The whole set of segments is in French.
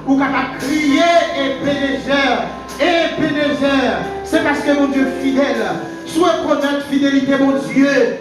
ou capable de crier Ebenezer. C'est parce que mon Dieu fidèle. Sois connaître fidélité, mon Dieu.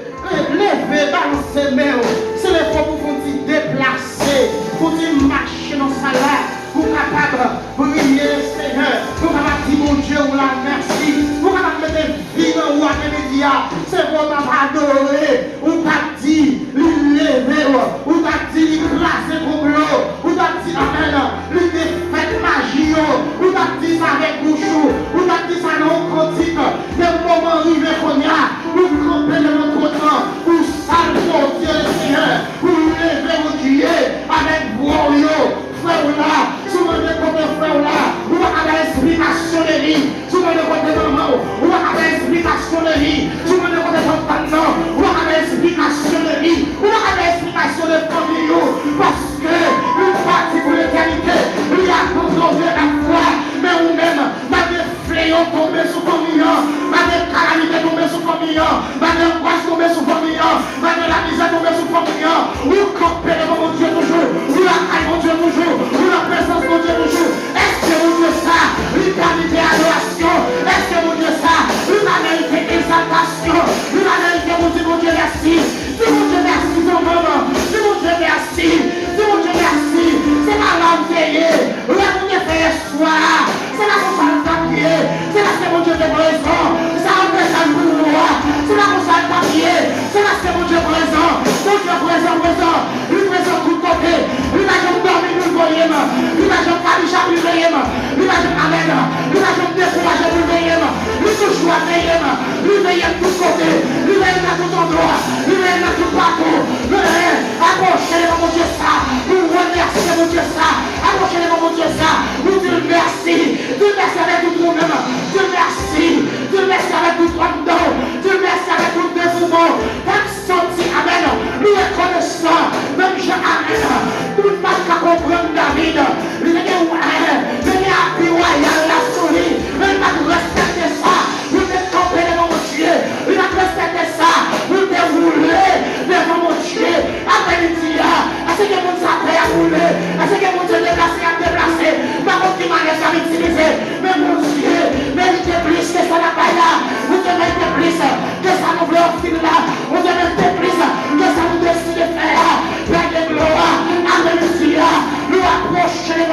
Levez, balancez mains. C'est les fois pour vous déplacer, pour marcher dans sa là, pour capable de prier, Seigneur, pour capable de dire, mon Dieu, ou la merci, pour capable de mettre vie dans ou après-midi. C'est pour adorer, ou pas dire, lever, ou pas dire, classer comme l'eau, ou pas dire, amen, lui défaite magie, ou pas dire ça avec bouche, ou pas dire ça dans le cantique, des moments arrivés qu'on y a, pour camper de notre temps, pour saluer Dieu le Seigneur, pour lever au Dieu avec vous, frère là, souvent de côté frère là, ou à l'explication de lui, souvent de côté maman, ou à l'explication de lui, souvent de côté papa, ou à l'explication de lui, ou à l'explication de famille, parce que une partie pour l'éternité, il y a contrôlé la foi, mais ou même, malgré fléau tomber sur famille, malgré calamité tomber sur famille, malgré angoisse tomber sur famille, malgré la misère tomber sur famille, ou camper devant mon Dieu toujours, ou la caille mon Dieu toujours, ou la présence de mon Dieu toujours. Est-ce que mon Dieu ça, il a mérité adoration? Est-ce que mon Dieu ça, il a mérité exaltation? Il a mérité mon Dieu merci. Si mon Dieu merci ton maman, si mon Dieu merci, si mon Dieu merci, c'est la langue veillée, là mon Dieu fait soir, c'est la console papier, c'est là que mon Dieu te présent, ça empêche à nous, c'est la console papier, c'est là que mon Dieu présent, mon Dieu présent, il présent tout côté, il va jamais dormir nous voyons, il va jamais pas déjà nous veillons, il va jamais amen, il va jamais décourager nous veillons, il toujours veillons, il veille tout côté, il veille à tout endroit, il veille à tout partout, accrochez mon Dieu ça, nous remerciez mon Dieu ça, accrochez mon Dieu ça, nous Dieu merci avec tout nous-mêmes, Dieu merci avec tout droit dedans, Dieu merci avec tout dévouement, même senti, amen, nous reconnaissons, même je amen, tout le monde qui comprend David, il est appui royal la souris, il va respecter ça, vous êtes campé devant mon Dieu, il va respecter ça, vous êtes roulé devant mon Dieu, après-midi, est-ce que mon Dieu a prêt à rouler, est-ce que mon Dieu est déplacé, par contre il m'a laissé utiliser, mais mon Dieu, méritez plus que ça n'a pas là, vous méritez plus que ça nous veut offrir là, vous méritez plus que ça nous décide de faire, plein de gloire, après-midi, nous approchons,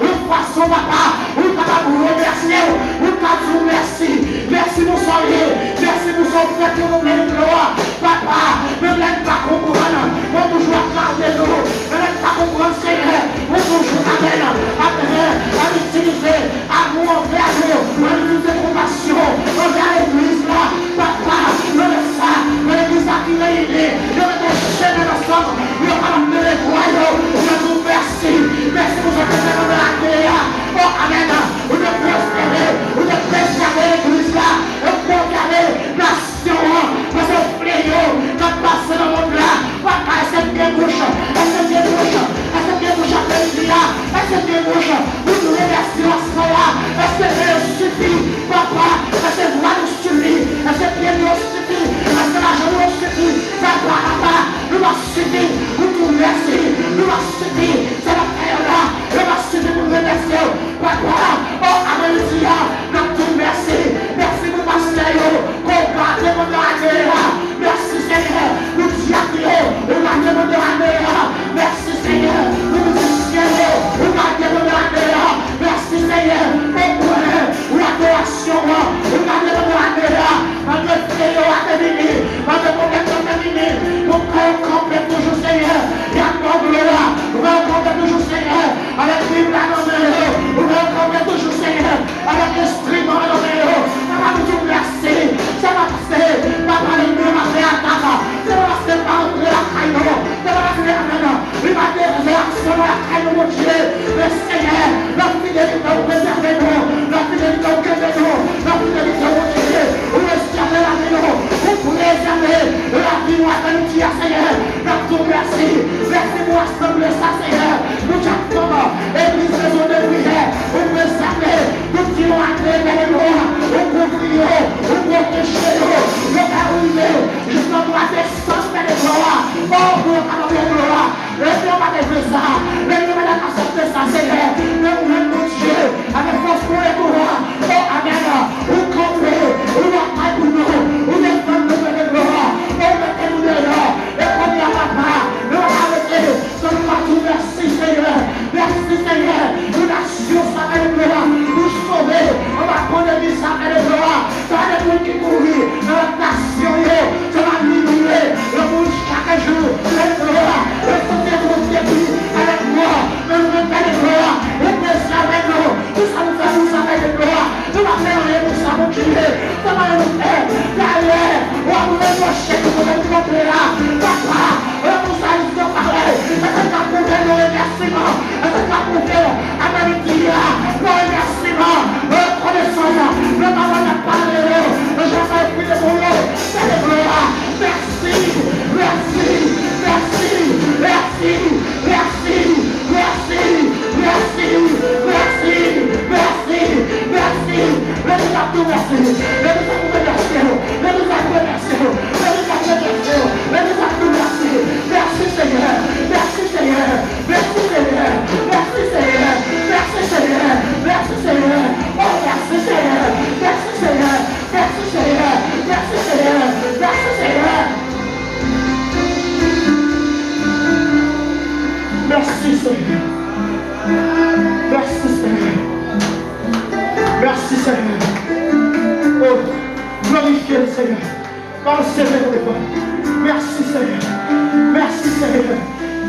nous faisons papa, nous capable de remercier, nous capable de merci, merci nous soyez, merci nous sommes faits pour nous plein de gloire, papa, ne laisse pas comprendre, on toujours accorder nous, ne laisse pas comprendre Seigneur, on toujours amène, à l'utiliser, amour envers nous, à l'utiliser compassion, envers l'église là, papa, ne laisse ça, l'église a qui réunit, ne laisse chaîne ensemble, nous allons nous les royaux, nous vous merci, merci pour ce que nous avons la terre, oh amen, vous devez prospérer, vous devez préserver l'église là, vous devez garder nation, parce que fléau, quand passe dans le monde là, papa, est-ce que bien bouche, est-ce que bien bouche, est-ce que bien bouche après-midi là, est-ce que bien bouche, vous nous remerciez à ce là, est-ce que Dieu suffit, papa, est-ce que voix nous suffit, est-ce que bien nous suffit, est-ce que l'argent nous suffit, papa, nous va suffire, vous nous remerciez, nous va suffire, c'est la terre là, nous va suffire pour nous remercier, papa, oh, après-midi là, nous te remercie, merci pour ma sœur, combattez mon là, merci Seigneur, nous diacrions, nous gardez mon là, merci Seigneur, nous disons, nous gardez mon là, merci Seigneur, pour l'adoration, nous gardez mon là, malgré le fléau à terminer, malgré le problème à terminer, nous comptons toujours Seigneur, et à ton gloire, nous comptons toujours Seigneur, avec la Bible à nos mains, nous comptons toujours Seigneur, avec l'instrument à nos mains, ça va nous dire merci, ça va passer, papa, le mieux m'a fait attaque, ça va passer par entrer la caille, ça va passer maintenant, il va dire réaction à la caille, mon Dieu, le Seigneur, la fidélité au préservez-nous, la fidélité au préservez-nous, la fidélité au Dieu, où restez la vie, vous préservez la vie, nous attendons, Seigneur, nous te remercie, merci pour assembler ça, Seigneur, nous t'attendons, église raison de prière, vous préservez, nous tirons à clé vers le noir, vous couvriez, vous protégez, vous carrez, jusqu'à droit descendre vers les gloires, oh, pour avoir les gloires, le Dieu va développer ça, le Dieu va accepter ça, Seigneur, Par le Seigneur, merci Seigneur. Merci Seigneur.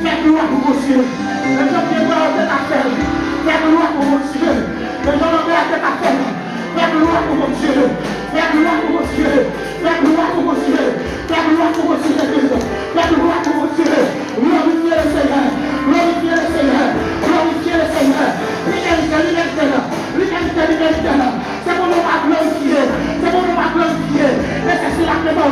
Fais gloire pour mon Dieu. Les gens qui voient la tête à terre. Fais gloire pour mon Dieu. Les gens qui voient la tête à terre. Fais gloire pour mon Dieu. Fais gloire pour mon Dieu. Fais gloire pour mon Dieu. Fais gloire pour mon Dieu. Fais gloire pour mon Dieu. Glorifiez le Seigneur. Glorifiez le Seigneur. Glorifiez le Seigneur. L'humanité. C'est mon nom à glorifier. C'est mon nom à glorifier. Et c'est celui-là qui est là.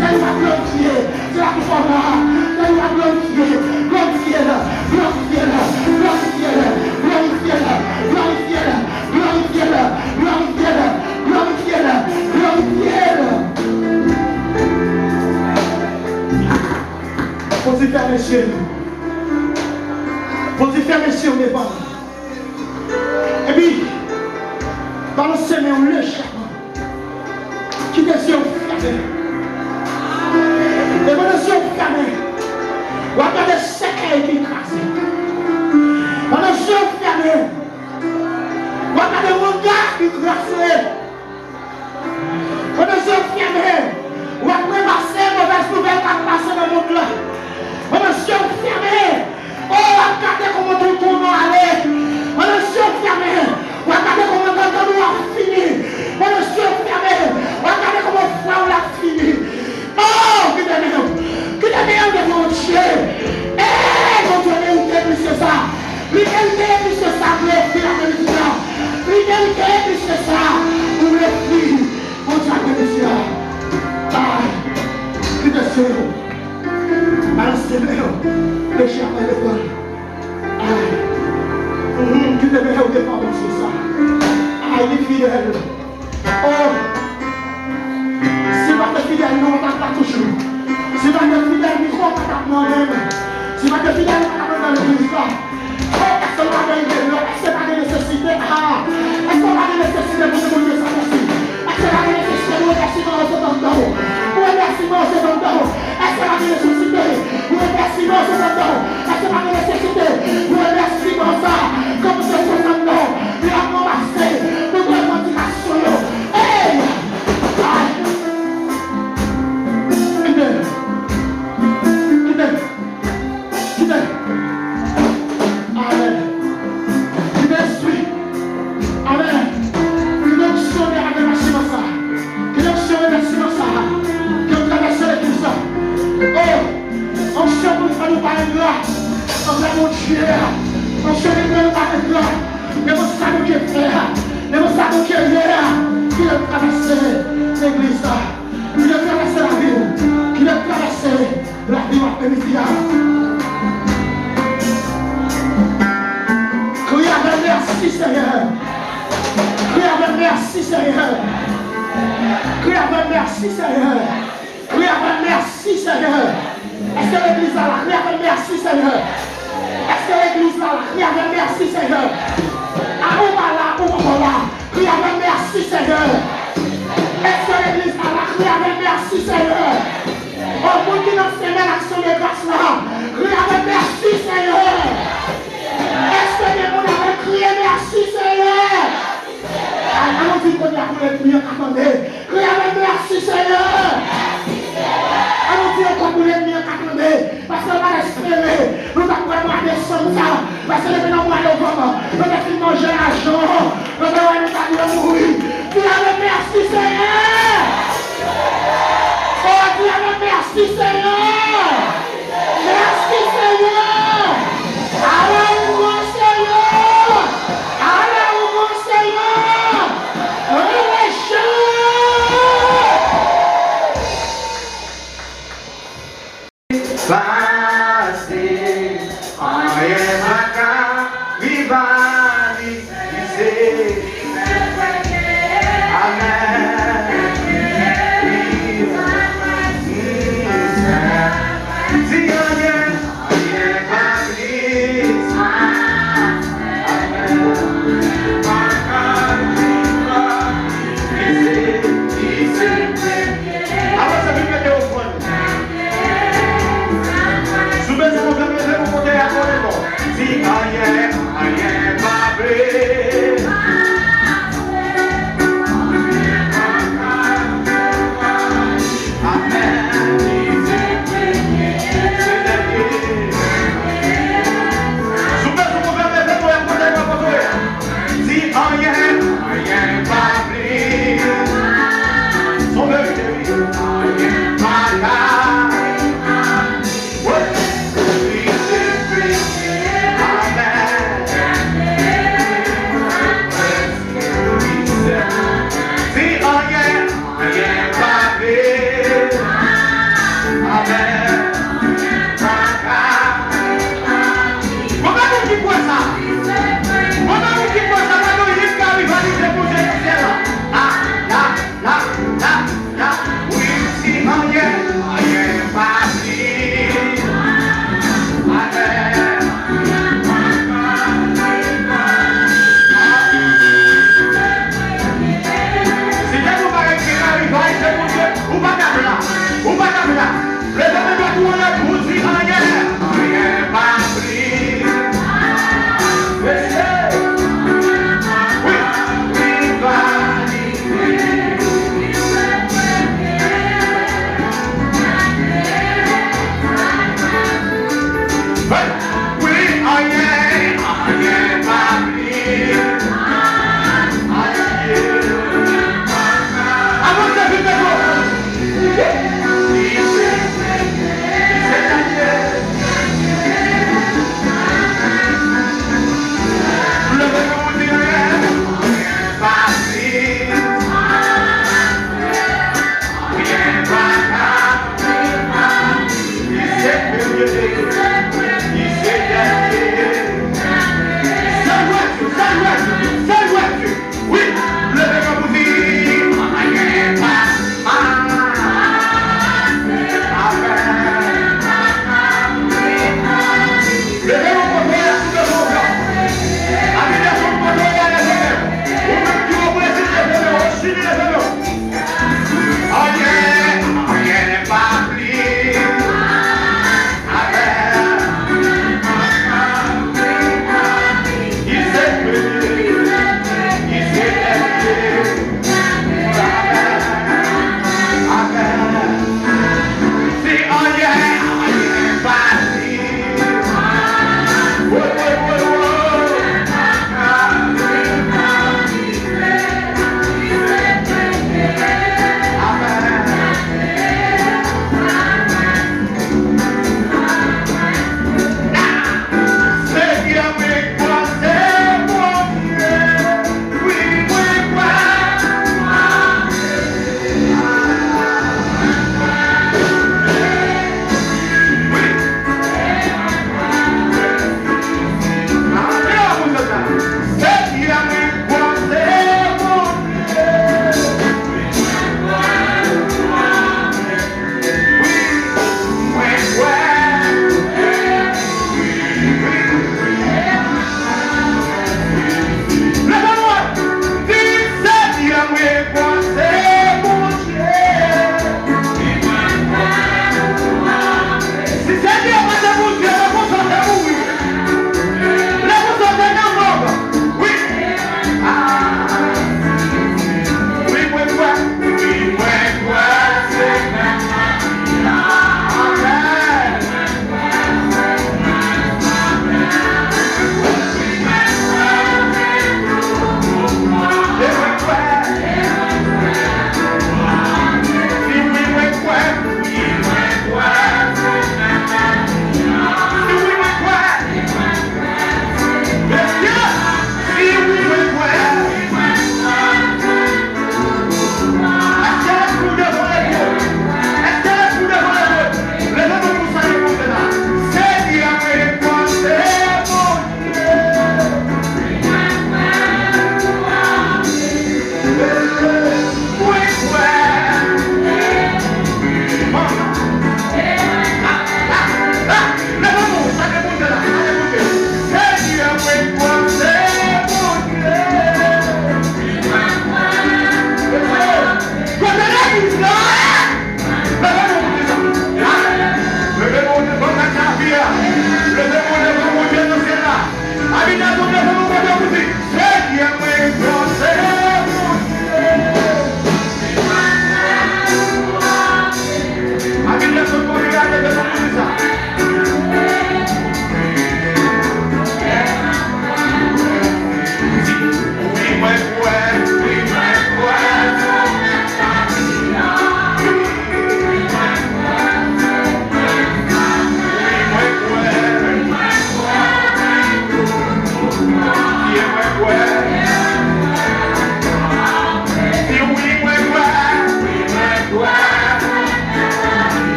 C'est lui à glorifier. C'est là qui est là. C'est lui à glorifier. Glorifiez-le. Glorifiez-le. Glorifiez-le. Glorifiez-le. Glorifiez-le. Glorifiez-le. Glorifiez-le. Glorifiez-le. Glorifiez-le. Faut y faire mes chiens. Faut y faire mes chiens, mes parents. Et puis, par le Seigneur, le charme qui descend fermé. Et mon descend fermé. On va des secrets qui crasent. On descend fermé. On va des regards qui crasent. On descend fermé. On va passer mauvaise nouvelle qui passe dans le monde là. On descend fermé. Oh, regardez comment tout tourne aller. On descend fermé. Regardez comment nous a fini. On est fermé. Regardez comment on l'a fini. Oh, qui est meilleur de mon Dieu. Eh, mon Dieu, l'égalité plus que ça. L'égalité plus que ça pour le faire la bénédiction. L'égalité plus que ça pour le faire. Mon Dieu, la bénédiction. Ah, qui est Seigneur. Alors, Seigneur, le charme de toi. Ah. Qui te met au départ, c'est ça. Ah, il est fidèle. Oh, c'est pas de fidèle, non, on pas toujours. C'est pas de fidèle, mais on pas moi-même. C'est pas de fidèle, on pas dans l'église là. Oh, est-ce qu'on a des nécessités? Ah, est-ce qu'on a des nécessités pour se montrer ça merci? Est-ce qu'on a des nécessités pour remerciement au second temps? Pour remerciement au second temps? Est-ce qu'on a des nécessités pour remerciement au second temps? Est-ce qu'on a des nécessités pour remerciement ça? Comme ce second temps, il a commencé pour la motivation. Hey! Amen. Qui m'instruit. Amen. Qui nous sauve avec la chimasa. Qui nous sauve avec la chimasa. Qui nous traverse l'église. Oh, on sauve nous parler de là. On va mon Dieu. On sauve nous parler de là. Mais vous savez que frère. Mais vous savez que hier. Qui a traversé l'église. Qui a traversé la ville. Qui a traversé la vie après-midi. Merci Seigneur. Crie avec merci Seigneur. Crie avec merci Seigneur. Crie avec merci Seigneur. Est-ce que l'église a là? Crie avec merci Seigneur. Est-ce que l'église a là? Crie avec merci Seigneur. À où va là? Où va là? Crie avec merci Seigneur. Est-ce que l'église a là? Crie avec merci Seigneur. Au bout qui nous fait l'action de grâce là. Crie avec merci Seigneur. Est-ce que les gens avaient crié merci Seigneur? Allons dire qu'on a crié attendez. Criez avec merci Seigneur. Allons dire qu'on a crié attendez. Parce qu'on va espérer. Nous allons vraiment descendre ça. Parce que les gens vont aller au vent. Nous allons manger l'argent. Nous allons mourir. Criez avec merci Seigneur. Oh, criez avec merci Seigneur. Merci Seigneur. Allons mon Seigneur! Allons mon Seigneur! Passez en Yémaka, rivalisez. Amen.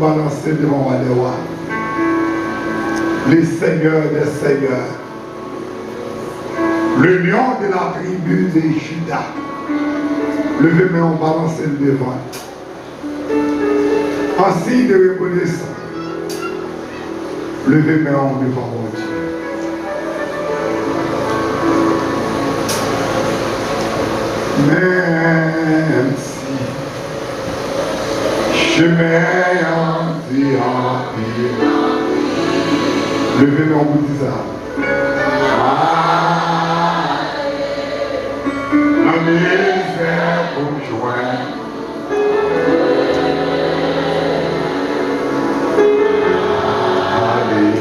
Balancer devant Alewa, les seigneurs des seigneurs, le lion de la tribu de Juda. Levez-moi en balancer le devant. En signe de reconnaissance, levez-moi en devant mon Dieu. Même si chemin en levez-moi en vous disant. La misère pour joindre. Allez,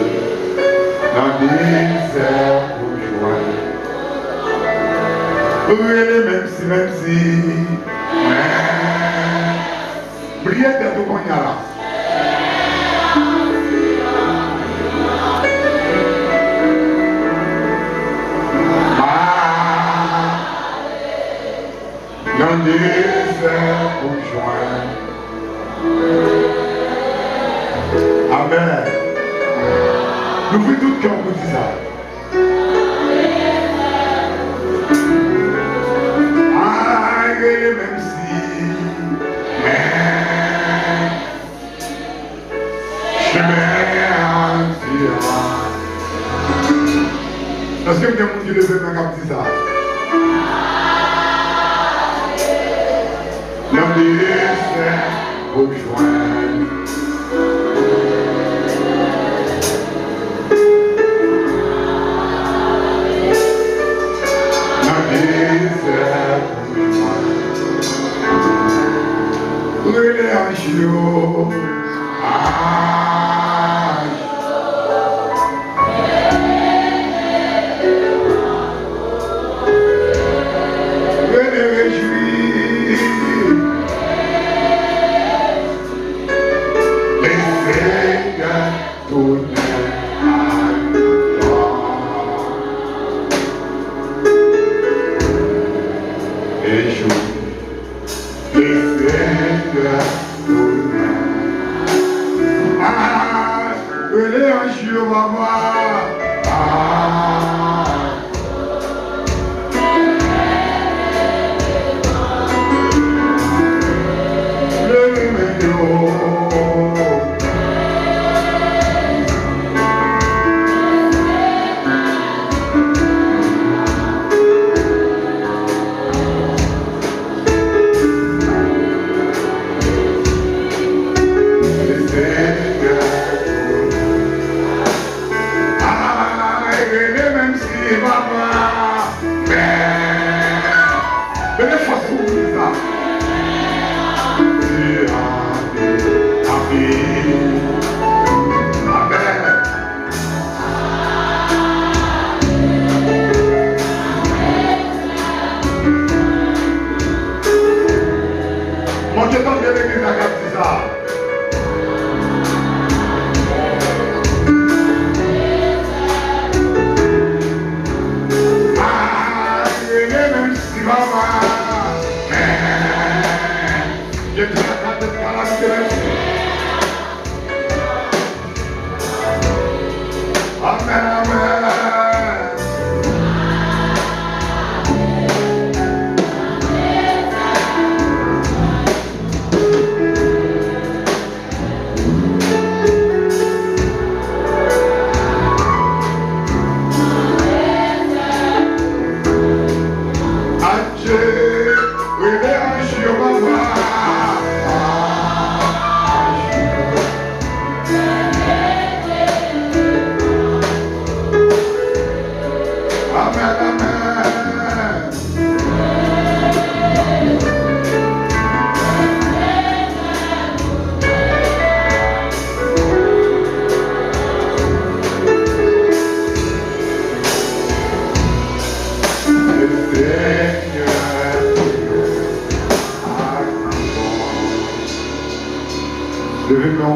la misère pour joindre. Oui, même si. Priez de tout qu'on y a là. Nous voulons tout cœur pour dire ça. Même si, est-ce que quelqu'un qui lève le main comme dit ça? L'homme dit c'est rejoindre. L'homme dit c'est rejoindre. Relâche-le.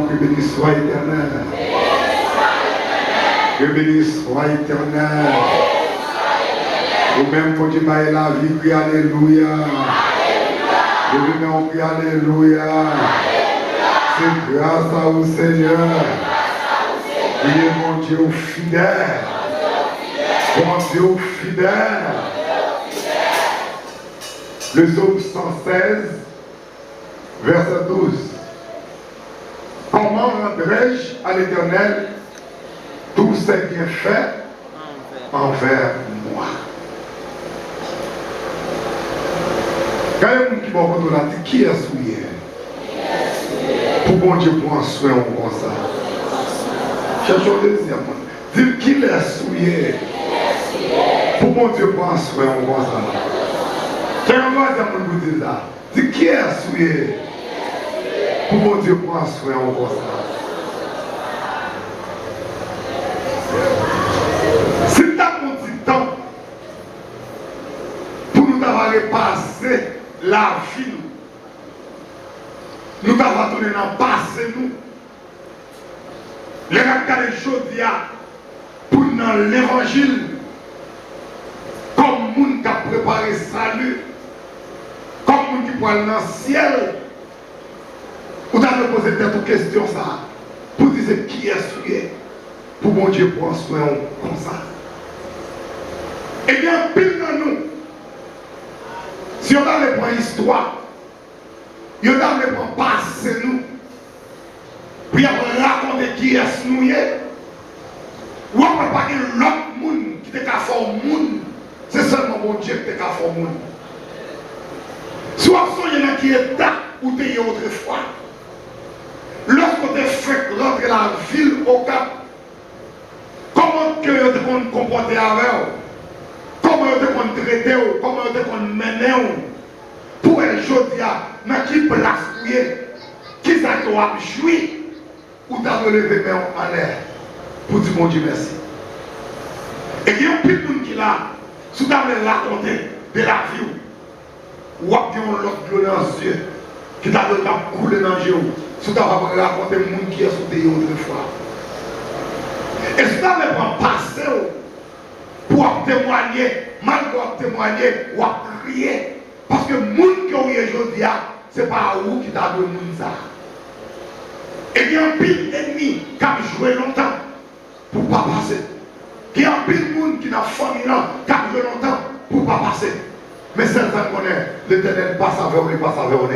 Que béni soit éternel. Que béni soit éternel. Vous-même, quand tu m'as la vie, prie alléluia. Je veux on prie alléluia. C'est grâce à vous, Seigneur. Priez mon Dieu fidèle. Mon Dieu fidèle. Le psaume 116, verset 12. Comment rendrai-je à l'Éternel tous ses bienfaits envers moi? Quand il y a un qui m'a dit qui est souillé? Pour bon Dieu prendre soin comme ça. Cherchons le deuxième. Dis qui est souillé? Pour bon Dieu prendre soin comme ça. Cherchons le deuxième pour dire ça. Dis qui est souillé? Pour mon Dieu prend soin en ça. Si tu as mon petit temps pour nous avoir repassé la vie, nous avons tourné dans le passé, nous. Les regarder aujourd'hui pour dans l'évangile, comme monde qui a préparé salut, comme monde qui peut aller dans le ciel. Vous avez posé cette question ça pour dire qui est souillé. pour bon Dieu prendre soin comme ça. Et bien, pile dans nous, si on a les points histoire, on a les points passé nous, puis on raconter qui est-ce nous, ou on ne peut pas que l'autre monde qui te fait le monde, c'est seulement mon Dieu qui te fait le monde. Soit il y en a qui est là où tu es autrefois. Lorsque tu es fait rentrer la ville au cap, comment tu te comporter avec eux? Comment tu te traiter? Comment tu te mener? Pour elle, je dis, dans quelle place tu es? Qui ça tu as joué? Ou tu as levé main en l'air pour dire mon Dieu merci. Et il y a un petit monde qui est là, si tu as raconté de la vie, ou à l'autre bleu dans les yeux, qui t'a coulé dans les yeux, si tu as raconté le monde qui est sous tes yeux autrefois. Et si tu as pas passé pour témoigner, malgré témoigner, ou à crier, parce que le monde qui est aujourd'hui, ce n'est pas où qui t'a donné ça. Et il y a un pile ennemi qui a joué longtemps pour ne pas passer. Il y a un pile monde qui n'a pas famille qui a joué longtemps pour ne pas passer. Mais certains connaissent, l'Éternel passe avec eux, il passe avec eux.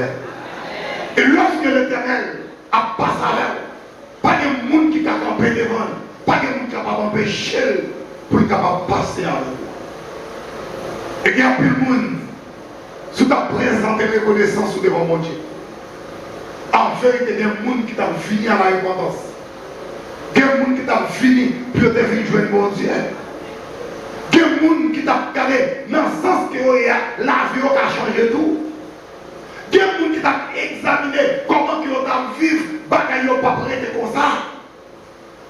Et lorsque l'Éternel a passé avec eux, pas de monde qui a campé devant, pas de monde qui a capable d'empêcher pour être capable de passer avec eux. Et il y a plus de monde, si tu as présenté reconnaissance devant mon Dieu, en vérité, il y a des gens qui t'ont fini à la répondance. Il y a des gens qui t'ont fini pour te venir jouer mon Dieu. Il y a des gens qui t'ont regardé dans le sens que la vie a changé tout. Il y a des gens qui t'ont examiné comment ils ont vécu, ils n'ont pas prêté comme ça.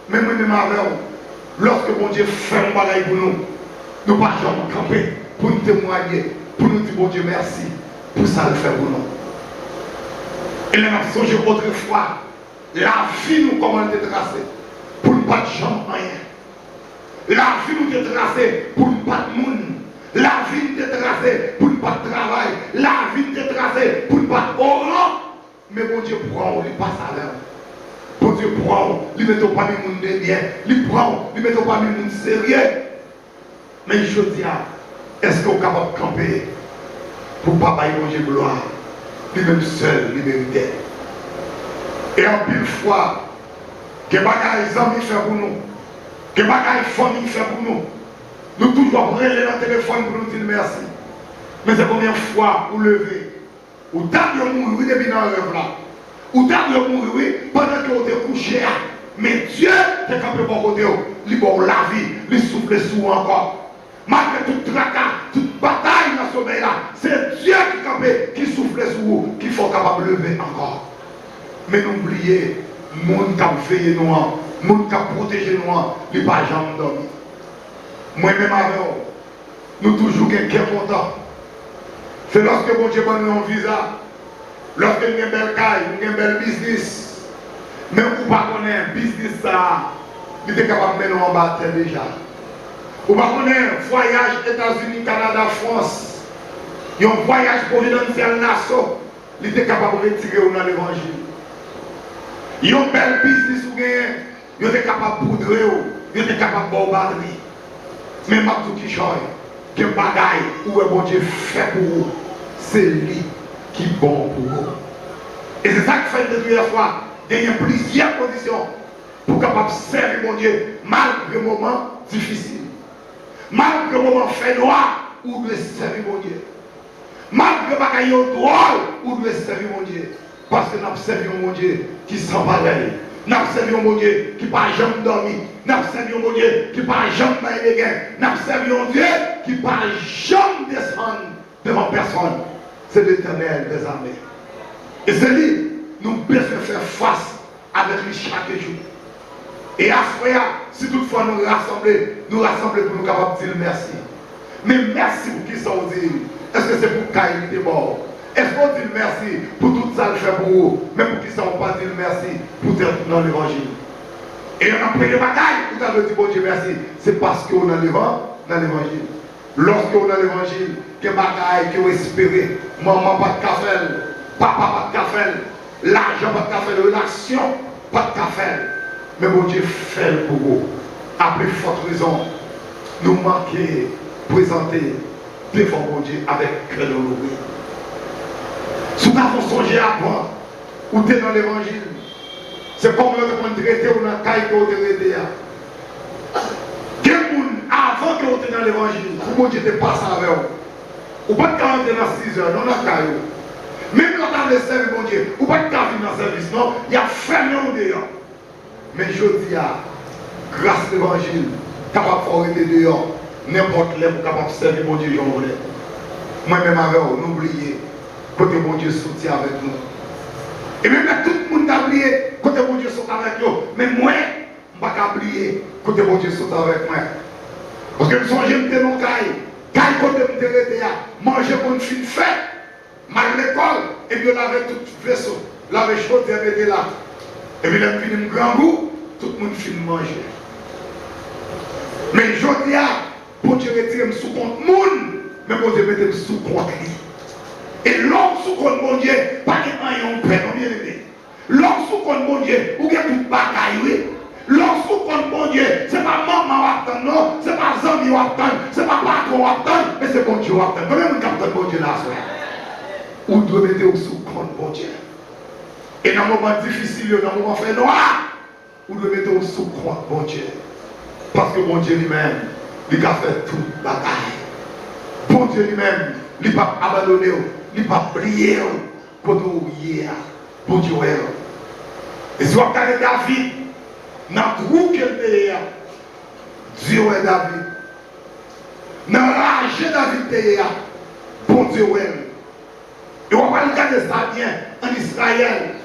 Mais moi-même avec vous, lorsque mon Dieu fait un bagage pour nous, nous ne pouvons pas camper pour nous témoigner, pour nous dire bon Dieu merci pour ça le faire pour nous. Et là, nous sommes autrefois, la vie nous comment elle était tracée pour ne pas de gens rien. La vie nous était tracée pour ne pas de monde. La vie nous était tracée pour ne pas de travail. La vie nous était tracée pour ne pas de orange. Mais bon Dieu prend, il passe à l'heure. Bon Dieu prend, il ne met pas de monde de bien. Il prend, il ne met pas de monde sérieux. Mais je dis, est-ce qu'on est capable de camper pour papa et manger gloire? Lui-même seul, lui-même tête. Et en pile fois, que bagaille les amis fait pour nous, que bagaille famille fait pour nous, nous toujours brûler dans le téléphone pour nous dire merci. Mais c'est combien de fois vous levez, ou d'abord mourir depuis dans le rêve là, ou d'abord mourir pendant que vous êtes couché. Mais Dieu est campé pour côté, il bon la vie, il souffle sous encore. Malgré tout tracas, toute bataille dans ce sommeil là, c'est Dieu qui campé, qui souffle sur vous, qui faut capable de lever encore. Mais n'oubliez, le monde qui a veillé nous, le monde qui a protégé nous, il n'a pas jamais dormi. Moi-même avec vous, nous toujours quelqu'un content. C'est lorsque mon Dieu m'a donné un visa, lorsque nous avons une belle caille, nous avons un bel business. Même si vous ne connaissez pas un business, il est capable de mettre en bas déjà. Vous ne connaissez pas un voyage États-Unis, Canada, France. Il y a un voyage providentiel Nassau. Il est capable de retirer dans l'évangile. Il y a un bel business où il est capable de poudrer, il est capable de bombarder. Mais tout qui change, que bagaille où est bon Dieu fait pour vous, c'est lui qui est bon pour vous. Et c'est ça qui fait de toute la fois, il y a plusieurs conditions pour capable servir mon Dieu malgré les moments difficiles. Malgré le moment fait noir, où doit servir mon Dieu. Malgré le bagaille drôle, où doit servir mon Dieu. Parce que nous avons servi mon Dieu qui s'en pareil. Nous avons servi mon Dieu qui n'a pas jamais dormi. Nous avons servi mon Dieu qui n'a pas jamais baillé les gains. Nous avons servi mon Dieu qui n'a pas jamais descendu devant personne. C'est l'Éternel des armées. Et c'est lui, nous devons faire face avec lui chaque jour. Et à ce moment, si toutefois nous rassemblons pour nous capables de dire merci. Mais merci pour qui ça vous dit. Est-ce que c'est pour Caïn qui est mort? Est-ce qu'on dit merci pour tout ça le fait pour vous? Mais pour qui ça on pas dire merci pour être dans l'évangile? Et on a pris les batailles pour dire bon Dieu merci. C'est parce qu'on a l'évangile. Lorsqu'on a l'évangile, que bataille, que vous espérez, maman pas de café, papa pas de café, l'argent pas de café, relation pas de café. Mais bon Dieu fait pour vous. à plus forte raison, nous manquer, présenter devant mon Dieu avec cœur honoré. Si nous avons songé avant, ou tu es dans l'évangile, c'est comme le traité ou dans la caille que vous traité. Avant que vous êtes dans l'évangile, pour mon Dieu te passe avec vous. Ou pas de 40 dans 6 heures, non, la caille. Même quand vous avez servi mon Dieu, ou pas de 40 dans le service, non, il y a fermé au dehors. Mais je dis, grâce à l'évangile, capable de arrêter dehors, n'importe où, capable de servir mon Dieu, j'en voulais. Moi-même avec vous, n'oubliez, côté mon Dieu soutient avec nous. Et même tout le monde a oublié, côté mon Dieu saute avec nous. Mais moi, je ne vais pas oublier, côté mon Dieu saute avec moi. Parce que je songe, je me dis non, caille côté me dérété, manger bonne fine fête, mal l'école, et puis on avait tout le vaisseau, l'avait chaud, et mettait là. Et puis là, fini grand goût, tout le monde finit manger. Mais je dis, pour Dieu retirer sous compte monde, mais pour Dieu mettre sous compte lui. Et l'homme sous compte mon Dieu, pas qu'il y ait un père, non bien aimé. L'homme sous compte mon Dieu, ou bien tout bagaille, oui. L'homme sous compte mon Dieu, c'est pas maman ou attendre, non, c'est pas Zami ou attendre, c'est pas patron ou attendre, mais c'est bon Dieu ou attendre. Combien de capteurs mon Dieu là, soir? Ou doit mettre sous compte mon Dieu. Et dans un moment difficile, dans un moment fait noir, ou doit mettre sous compte mon Dieu. Parce que mon Dieu lui-même, il a fait tout bagaille. Bon Dieu lui-même, il n'a pas abandonné, il n'a pas prié, quand on y est, bon Dieu. Et si on regarde David, dans le groupe qu'il était, Dieu est David. Dans l'âge David était, bon Dieu est. Et on va regarder ça bien en Israël.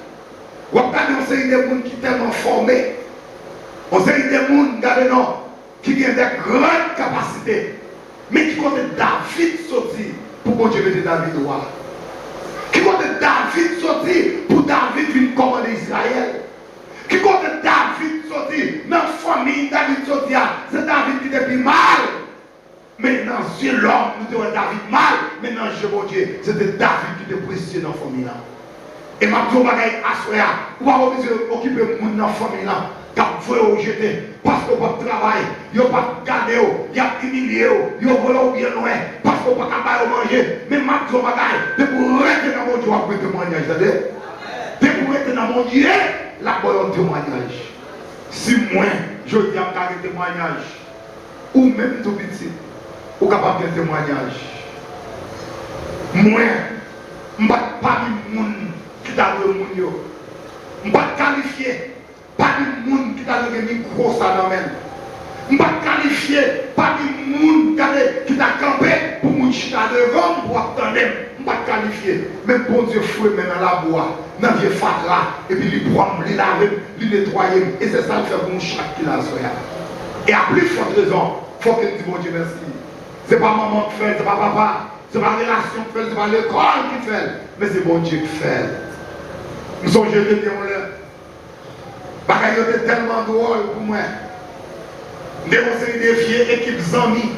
On va regarder un série de gens qui sont tellement formés. On série de gens qui ont des grandes capacités. Mais qui compte David sorti pour bon Dieu mettre David droit. Qui compte David sorti pour David venir commander Israël. Qui compte David sorti dans la famille David sorti, c'est David qui était plus mal. Mais dans Dieu l'homme, nous devons David mal. Mais dans Dieu mon Dieu, c'était David qui était précieux dans la famille là. Et ma tour bagaille à soi, ou à occuper mon dans la famille là. Quand vous voyez jeter, parce qu'on pas travailler, il n'y a pas garder, il y a humilié, il y a volé bien loin, parce qu'on pas capable de manger. Mais ma tour bagaille, de pour rester dans mon Dieu, après témoignage, de pour rester dans mon Dieu, là pour un témoignage. Si moi, je dis à un témoignage, ou même tout petit, ou capable de témoignage. Moi, je ne vais pas de monde qui t'a donné mon Dieu. Je ne vais pas qualifier. Pas de monde qui t'a donné un micro ça dans la main. Je ne vais pas qualifier. Pas de monde qui t'a campé pour mon chita devant pour attendre. Je ne vais pas qualifier. Même bon Dieu fouet dans la bois, dans le vieux fatra, et puis il prend, il lave, il nettoie. Et c'est ça qui fait pour chaque qui l'a soya. Et à plus forte raison, il faut que tu dises bon Dieu merci. Ce n'est pas maman qui fait, ce n'est pas papa, ce n'est pas la relation qui fait, ce n'est pas l'école qui fait, mais c'est bon Dieu qui fait. Nous sommes jetés bien en l'air. Bagaille était tellement drôle pour moi. Nous avons des vieilles équipes amis.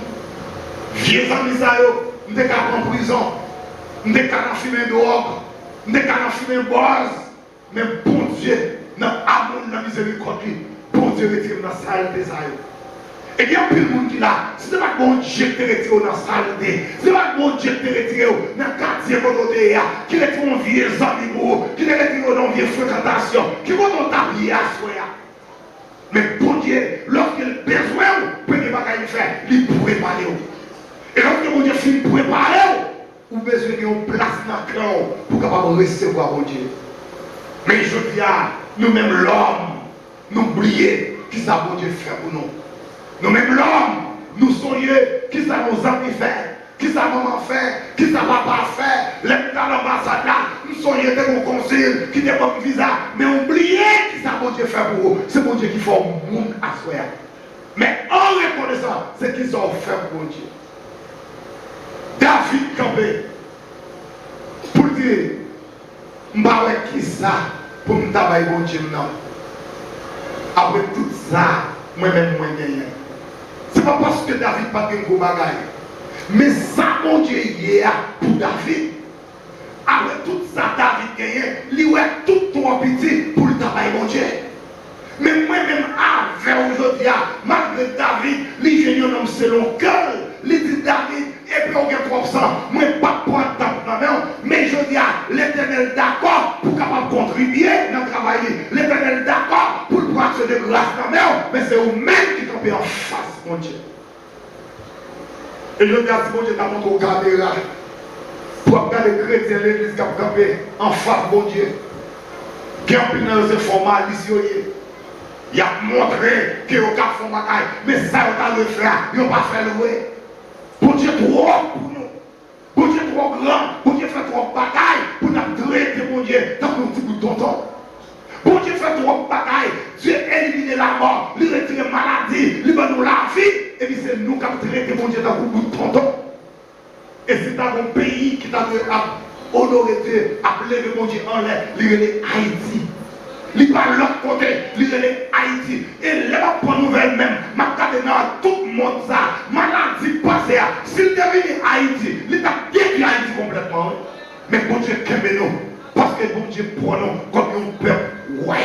Vieux amis, nous sommes en prison. Nous sommes en fumer dehors. Nous sommes en fumer boise. Mais bon Dieu, dans l'amour, dans la miséricorde, bon Dieu retire dans la salle des aïeux. Et il y a plus de monde qui là, ce n'est pas bon Dieu qui te retire dans la salle des, ce n'est pas bon Dieu qui te retire dans le quartier côté, qui te retire dans vieux amis, qui te retire dans vieux fréquentation, qui va dans ta vie à soi. Mais bon Dieu, lorsqu'il a besoin, premier bagage il fait, il prépare. Et lorsque bon Dieu finit de préparer, vous avez besoin d'une place dans le cœur pour capable recevoir bon Dieu. Mais je dis à nous-mêmes l'homme, nous oublions qui ça bon Dieu fait pour nous. Nous-mêmes l'homme, nous soyons qui ça nos amis fait, qui ça maman fait, qui ça papa fait, les dans l'ambassade là, nous soyons des bons conseils, qui des bons visas, mais oubliez qui ça bon Dieu fait pour vous. C'est bon Dieu qui fait un monde à soi. Mais en reconnaissant, c'est qu'ils ont fait pour bon Dieu. David campé, pour dire, m'bawé qui ça, pour me travailler bon Dieu non. Après tout ça, moi-même moi gagné. Ce n'est pas parce que David n'a pas de gros bagaille. Mais ça, mon Dieu, hier pour David. Après tout ça, David gagné. Il a tout ton petit pour le travail, mon Dieu. Mais moi-même, avec aujourd'hui, malgré David, l'ingénieur nomme selon cœur, il dit David, et puis on a 300, moi pas prendre tape dans la main, mais je dis, l'Éternel d'accord pour capable contribuer dans le travail. L'Éternel d'accord pour le accès de grâce dans la main, mais c'est vous-même qui campez en face, mon Dieu. Et je dis à ce mon Dieu, t'as montré au caméra, pour regarder les chrétiens, l'église qui a campé en face, mon Dieu. Qui a pris dans ce format, il a montré qu'il y a fait bagaille, mais ça, il a le faire, il n'a pas fait le vrai. Bon Dieu trop pour nous. Bon Dieu trop grand. Bon Dieu fait trop bagaille pour nous traiter, mon Dieu, dans nos petits bouts de tonton. Bon Dieu fait trop bagaille. Dieu élimine la mort, il retire la maladie, il va nous la vie. Et puis c'est nous qui avons traité, mon Dieu, dans nos bouts de tonton. Et c'est dans un pays qui t'a honoré Dieu, appelé le mon Dieu en l'air, il est Haïti. Il parle de l'autre côté, il est Haïti. Et là, pour nouvelle même, ma dans tout le monde ça, maladie passée, s'il devient Haïti, il a détruit Haïti complètement. Mais bon Dieu, qu'aimez nous, parce que bon Dieu prend nous comme un peuple royal.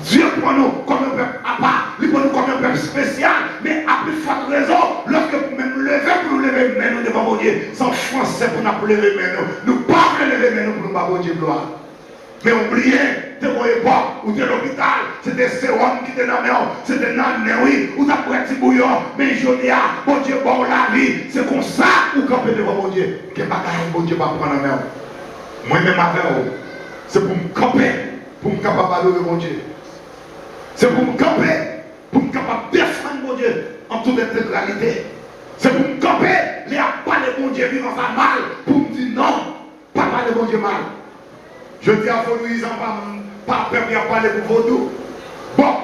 Dieu prend nous comme un peuple à part, il prend nous comme un peuple spécial, mais à plus forte raison, lorsque vous même lever pour nous lever mais nous devant mon Dieu, sans français pour nous lever mais nous ne pas lever mais nous pour nous bon Dieu gloire. Mais oubliez, de mon époque, ou de l'hôpital, c'était sérum qui était dans la main, c'était dans le nez, ou t'as pris un petit bouillon, mais je dis, bon Dieu, bon la vie, c'est comme ça, ou camper devant mon Dieu, que bagaille, bon Dieu, va prendre la main. Moi-même avec vous, c'est pour me camper, pour me capable adorer mon Dieu. C'est pour me camper, pour me capable défendre mon Dieu en toute intégralité. C'est pour me camper, les à parler mon Dieu vivant ça mal, pour me dire non, pas parler mon Dieu mal. Je dis à vous, Louis, pas peur pour parler pour vaudou. Bon,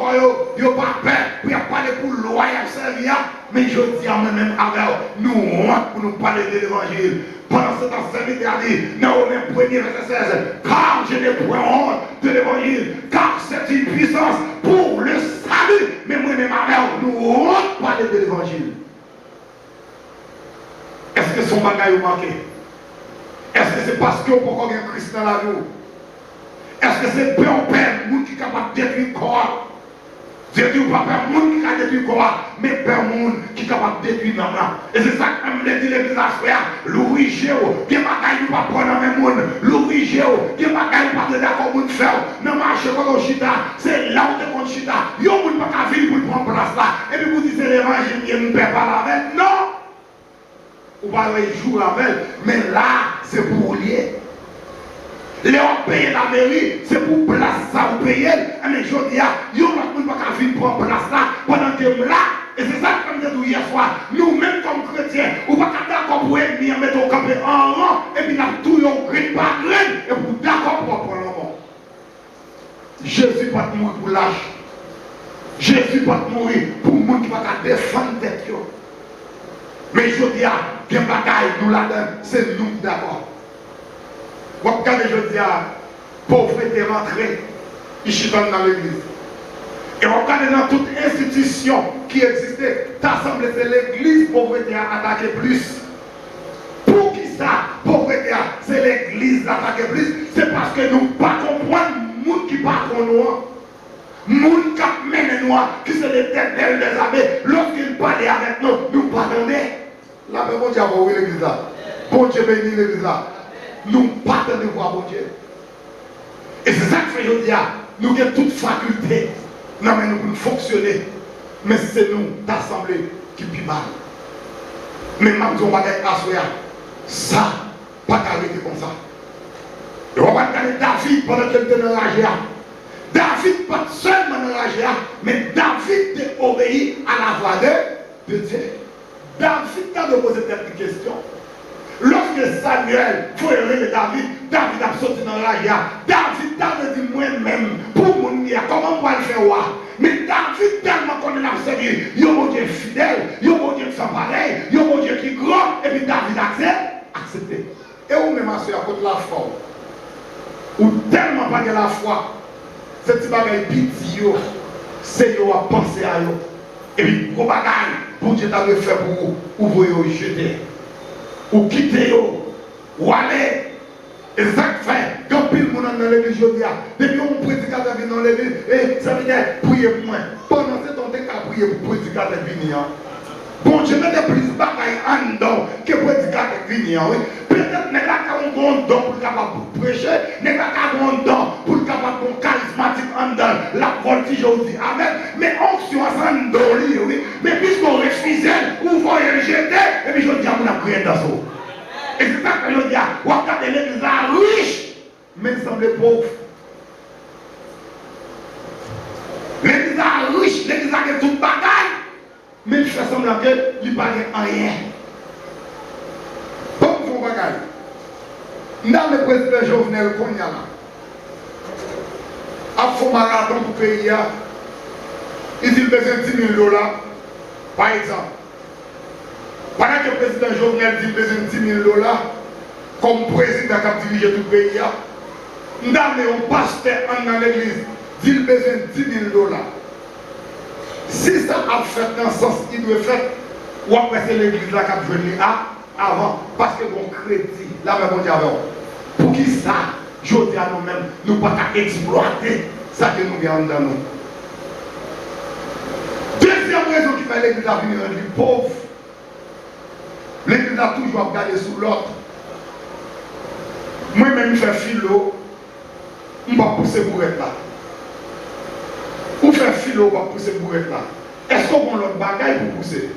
il n'y a pas peur pour parler pour le loyal servir. Mais je dis à moi-même avec nous, pour nous parler de l'évangile. Pendant ce temps, c'est dit, dans le même premier verset 16, car je n'ai point honte de l'évangile, car c'est une puissance pour le salut. Mais moi-même avec nous, honte parler de l'évangile. Est-ce que son bagage est manqué? Est-ce que c'est parce qu'on peut avoir un Christ dans la vie? Est-ce que c'est peur ou père, monde qui est capable de détruire le corps? Dieu dit, pas peur, monde qui a détruit le corps, mais peur, monde qui est capable de détruire l'homme. Et c'est ça que me dit l'église à faire. Louis Géo, qui est bagaille, il va prendre dans le même monde. Louis Géo, qui est bagaille, il va pas d'accord pour faire. Non, marcher comme au Chita, c'est là où tu comptes Chita. Il y a un monde qui vivre pour prendre place là. Et puis vous dites, c'est l'évangile, il ne perd pas la veille. Non! Vous parlez jour avec, mais là, c'est pour lier. Les gens payent la mairie, c'est pour place ça, vous payez. Mais je dis, il y a un monde qui vient prendre place là, pendant que là, et c'est ça que je dis hier soir, nous-mêmes comme chrétiens, on ne va pas d'accord pour ennemi, mettre au campé en rang, et puis là, tout le monde graine par graine, et pour d'accord pour prendre le monde. Jésus pas mourir pour lâche. Jésus pas mourir pour le monde qui va défendre tête. Mais je dis, il y a un bagaille, nous là-dedans, c'est nous d'accord. Vous regardez, je dis, pauvreté rentrée, ici dans l'église. Et vous regardez dans toute institution qui existait, t'assemblée, c'est l'église, pauvreté a attaqué plus. Pour qui ça, pauvreté, c'est l'église qui a attaqué plus? C'est parce que nous ne comprenons le monde qui parle pour nous. Le monde qui mène nous, qui c'est l'éternel des armées, lorsqu'il parlait avec nous, nous pardonnons. Là, bon Dieu, vous voyez l'église là. Bon Dieu bénit l'église là. Nous partons de voir bon Dieu. Et c'est ça que je dis, nous avons toute faculté, non mais nous pouvons fonctionner, mais c'est nous, d'assemblée, qui plus mal. Mais même si on va être assuré, ça, pas d'arrêter comme ça. Et on va regarder David pendant qu'il était dans la GA. David, pas seulement dans la GA, mais David obéit à la voix de Dieu. David a posé cette question. Lorsque Samuel faut de David, David a sauté dans la guerre. David a dit moi-même, pour mon Dieu, comment on va le faire? Mais David tellement qu'on a servi, il y a mon Dieu fidèle, il y a mon Dieu sans pareil, il y a mon Dieu qui est grand, et puis David a accepté. Et où même à côté de la foi, ou tellement pas de la foi, ce petit bagage pitié, c'est yo à penser à yo. Et puis, gros bagage, pour Dieu t'a fait pour vous, ou vous jeter. Ou quitter, ou aller, et ça fait, quand pile de monde dans l'église aujourd'hui. Depuis on prédicateur vient dans l'église, et ça veut dire prier pour moi. Pendant ce temps, on a prié pour prédicateur venir. Bon Dieu met plus de bagailles en dedans que prédicateur venir. Peut-être que nous avons un don pour capable prêcher, nous avons un don pour capable de charismatique en dedans, la voltige aujourd'hui. Amen. Mais onction ensemble dans lui, oui. Mais puisqu'on refuse, ou voyez le jeter, et puis je dis à mon prière dans ça. Et c'est ça que je dis, on regarde l'église riche, mais il semble pauvre. L'église riche, l'église a toute bagaille, mais il fait semblant qu'il n'y a rien. Bon, son bagaille. Dans le président Jovenel qu'on y a là, à fond marathon pour payer, il dit besoin de 10 000 $, par exemple. Pendant que le président Jovenel dit besoin de 10 000 $, comme président qui a dirigé tout le pays, nous avons un pasteur dans l'église dit besoin de 10 000 $. Si ça a fait dans le sens qu'il doit faire, ou après c'est l'église là qui a venu avant, parce que mon crédit, là même on dit avant, pour qui ça, je dis à nous-mêmes, nous ne pouvons pas exploiter ça que nous avons dans nous. Deuxième raison qui fait l'église à venir rendre pauvre, l'église a toujours regardé sous l'autre. Moi-même, je fais philo, je ne vais pas pousser pour être là. Ou faire philo, je vais pousser pour être là. Est-ce qu'on a l'autre bagaille pour pousser?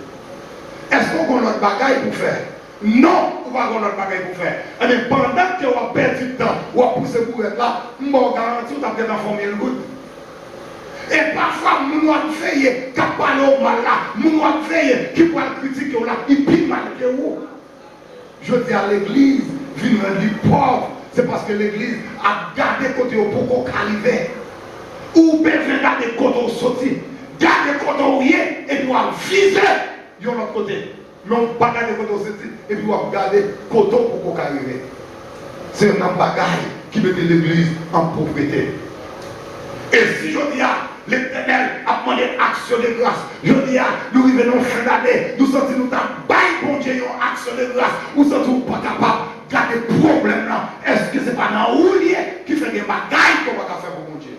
Est-ce qu'on a l'autre bagaille pour faire? Non, on va avoir l'autre bagaille pour faire. Mais pendant que on va perdre du temps, on va pousser pour être là, je vais garantir que tu as formé le goût. Et parfois, nous devons faire, qui parlent au mal là, nous devons faire, qui parlent critiquer là, il pire mal que vous. Je dis à l'église, vient rendre pauvre, c'est parce que l'église a gardé côté pour qu'on arrive. Ou besoin garder côté sorti, garder côté rien, et puis on va viser de l'autre côté. Mais on ne pas garder côté sorti, et puis on va garder côté pour qu'on arrive. C'est un bagage qui met l'église en pauvreté. Et si je dis à l'Éternel a demandé action de grâce, je dis à nous revenons fin d'année, nous sentons nous bail bon Dieu une action de grâce, nous sentons pas capable de garder problème là. Est-ce que ce n'est pas dans Oulier qui fait des bagailles qu'on va faire pour mon Dieu?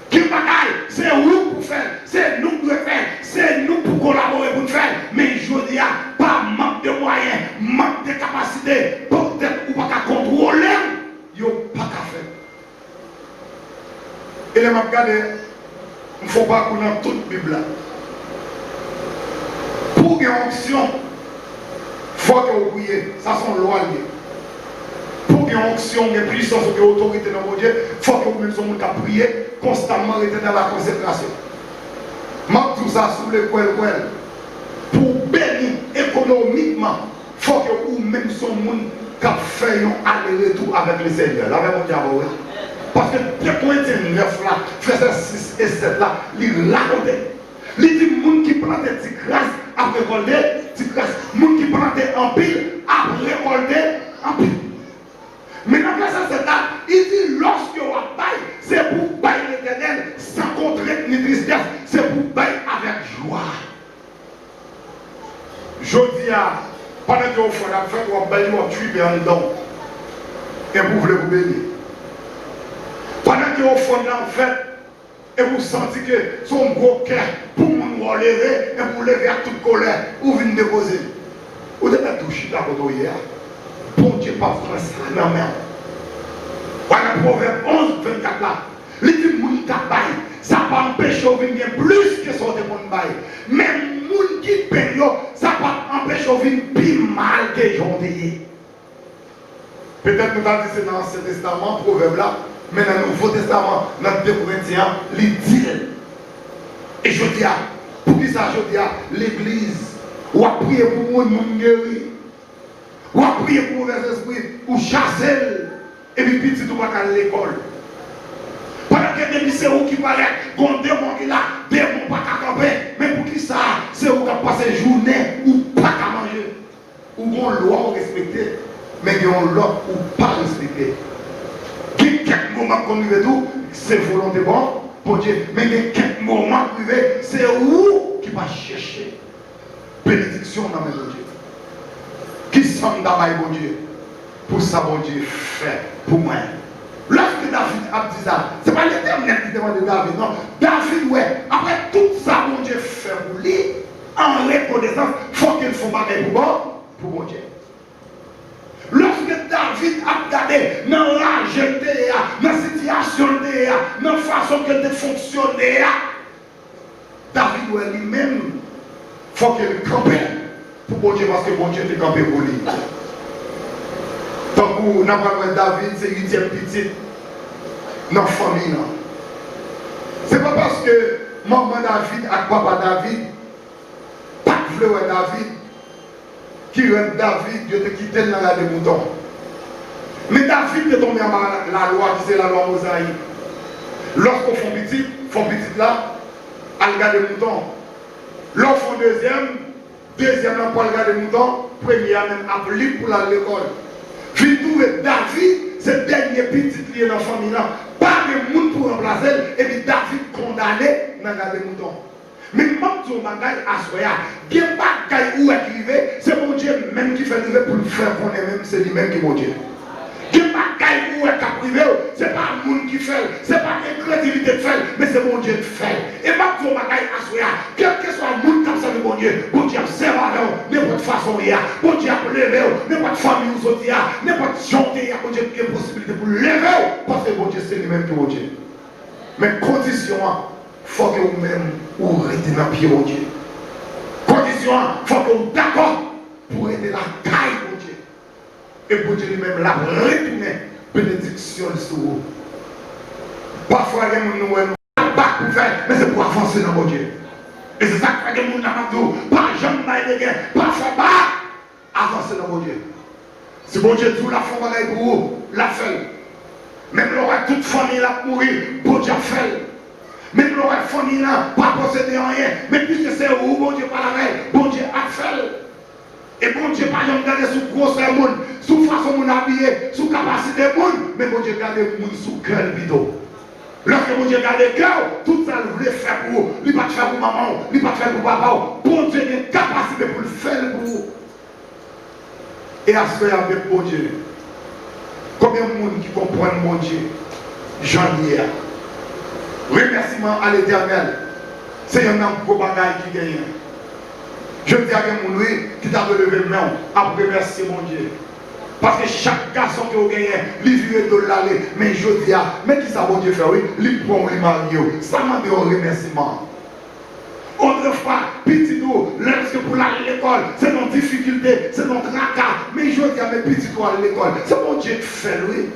Qui bagaille? C'est nous pour faire, c'est nous pour faire, c'est nous pour collaborer pour faire. Mais je dis à pas manque de moyens, manque de capacité, peut-être ou pas qu'à contrôler, il n'y a pas qu'à faire. Et les m'a regardé, il ne faut pas qu'on ait toute la Bible. Pour une onction, il faut que vous priez. Ça sont lois. Pour une onction, une puissance, une autorité dans mon Dieu, il faut que vous même soyez prier constamment rester dans la consécration. Je tout ça sous le coin. Pour bénir économiquement, il faut que vous même soyez fait un aller-retour avec le Seigneur. Là, mon Dieu, parce que le point 9 là, verset 6 et 7 là, il raconte. Il dit, les gens qui plantent des grâces à récolter, des grâces. Les gens qui plantent en pile à récolter en pile. Mais dans le verset 7 là, il dit, lorsque on baille, c'est pour bailler l'Éternel sans contrainte ni tristesse, c'est pour bailler avec joie. Je dis à, pendant que vous faites la fête, vous baillez, vous tuez en dedans. Et vous voulez vous bénir. Pendant que vous faites la fête, et vous sentez que son gros cœur, pour vous lever, et vous lever à toute colère, vous venez déposer. Vous devez toucher la photo hier. Bon Dieu, pas faire ça, non, mais. Voilà, Proverbe 11, 24 là. Les gens qui baillent, ça ne va pas empêcher de venir plus que son démon bail. Mais les gens qui payent, ça ne va pas empêcher de venir plus mal que les gens payés. Peut-être nous avons dit c'est dans l'Ancien Testament, Proverbe là. Mais dans le Nouveau Testament, notre 2 Corinthiens, il dit. Et je dis, pour qui ça, je dis, l'église, ou à prier pour le monde guéri, ou à prier pour les esprits, ou chasser, et puis petit, tout va à l'école. Pendant que c'est où qui paraît, qu'on démon qui là, démon pas qu'à camper, mais pour qui ça, c'est où qui a passé journée, ou pas qu'à manger, ou qu'on loi respecter, mais qu'on loi ou pas respecter. Quelques moments qu'on vit tout, c'est volonté bon, pour Dieu. Mais quelques moments privés, c'est où qui va chercher bénédiction dans mes Dieu. Qui sont dans mon Dieu. pour ça, bon Dieu fait pour moi. Lorsque David a dit ça, ce n'est pas l'Éternel qui demande de David, non. David, ouais, après tout ça, bon Dieu fait pour lui, en reconnaissance, il faut qu'il fasse pareil pour bon Dieu. Lorsque David a regardé dans l'âge dans la situation, dans la façon qu'elle fonctionnait, David lui-même, il faut qu'il campe pour bon Dieu, parce que bon Dieu est campé pour lui. Donc, nous avons David, c'est 8e petit dans la famille. Ce n'est pas parce que maman David et papa David, pas de fleur David, qui rend David, Dieu te quitte dans la des moutons. Mais David est tombé dans la loi, qui c'est la loi mosaïque. Lorsqu'on fait petit là, elle garde les moutons. Lorsqu'on deuxième là pour regarder les moutons, premier même appelé pour aller à l'école. Puis trouver David, c'est le dernier petit lié dans la famille là, pas de monde pour remplacer, et puis David condamné dans la des moutons. Mais même si on bagaille à soya, il n'y a pas de où arriver, c'est mon Dieu même qui fait arriver pour le faire qu'on est même, c'est lui-même qui est mon Dieu. Il n'y a pas de où est arrivé, ce n'est pas le monde qui fait, ce n'est pas l'incrédulité de faire, mais c'est mon Dieu qui fait. Et même si on bagaille à soya, quel que soit le monde qui a servi mon Dieu observe n'importe façon, bon Dieu a levé, n'importe famille ou sorti, n'importe chanter, bon Dieu qui a possibilité pour lever, parce que bon Dieu c'est lui-même qui est mon Dieu. Mais condition, il faut que vous-même vous restez dans le pied de Dieu. Condition, il faut que vous d'accord pour aider la taille de Dieu. Et pour Dieu lui-même, la retourner bénédiction sur vous. Parfois, il y a des gens qui ne pas pour faire, mais c'est pour avancer dans mon Dieu. Et c'est ça que les gens n'ont pas jamais de gain, parfois pas avancer dans mon Dieu. Si mon Dieu dit la femme pour vous, la fait. Même l'aurait toute famille là pour mourir, bon Dieu fait. Même l'aurait famille là, pas posséder rien. Mais puisque c'est où, bon Dieu pas la veille, bon Dieu a fait. Et bon Dieu pas jamais garder sous grosseur monde, sous façon mon habillé, sous capacité monde, mais bon Dieu garde monde sous cœur plutôt. Lorsque mon Dieu garde le cœur, tout ça il voulait faire pour vous. Il ne pas faire pour maman, il ne pas faire pour papa. Bon Dieu a une capacité pour le faire pour vous. Et à ce moment avec bon Dieu, combien de monde qui comprennent mon Dieu, j'en ai. Remerciement à l'Éternel. C'est un homme pour bagaille qui gagne. Je dis à mon lui qui t'a levé le main à remercier mon Dieu. Parce que chaque garçon qui a gagné, il vient de l'aller. Mais je dis, mais qui ça, bon Dieu fait, oui, il prend, il marie. Ça m'a dit un remerciement. Autrefois, petit nous, lorsque pour aller à l'école, c'est nos difficultés, c'est nos tracas. Mais je dis à mes petits nous à l'école, c'est mon Dieu qui fait, oui.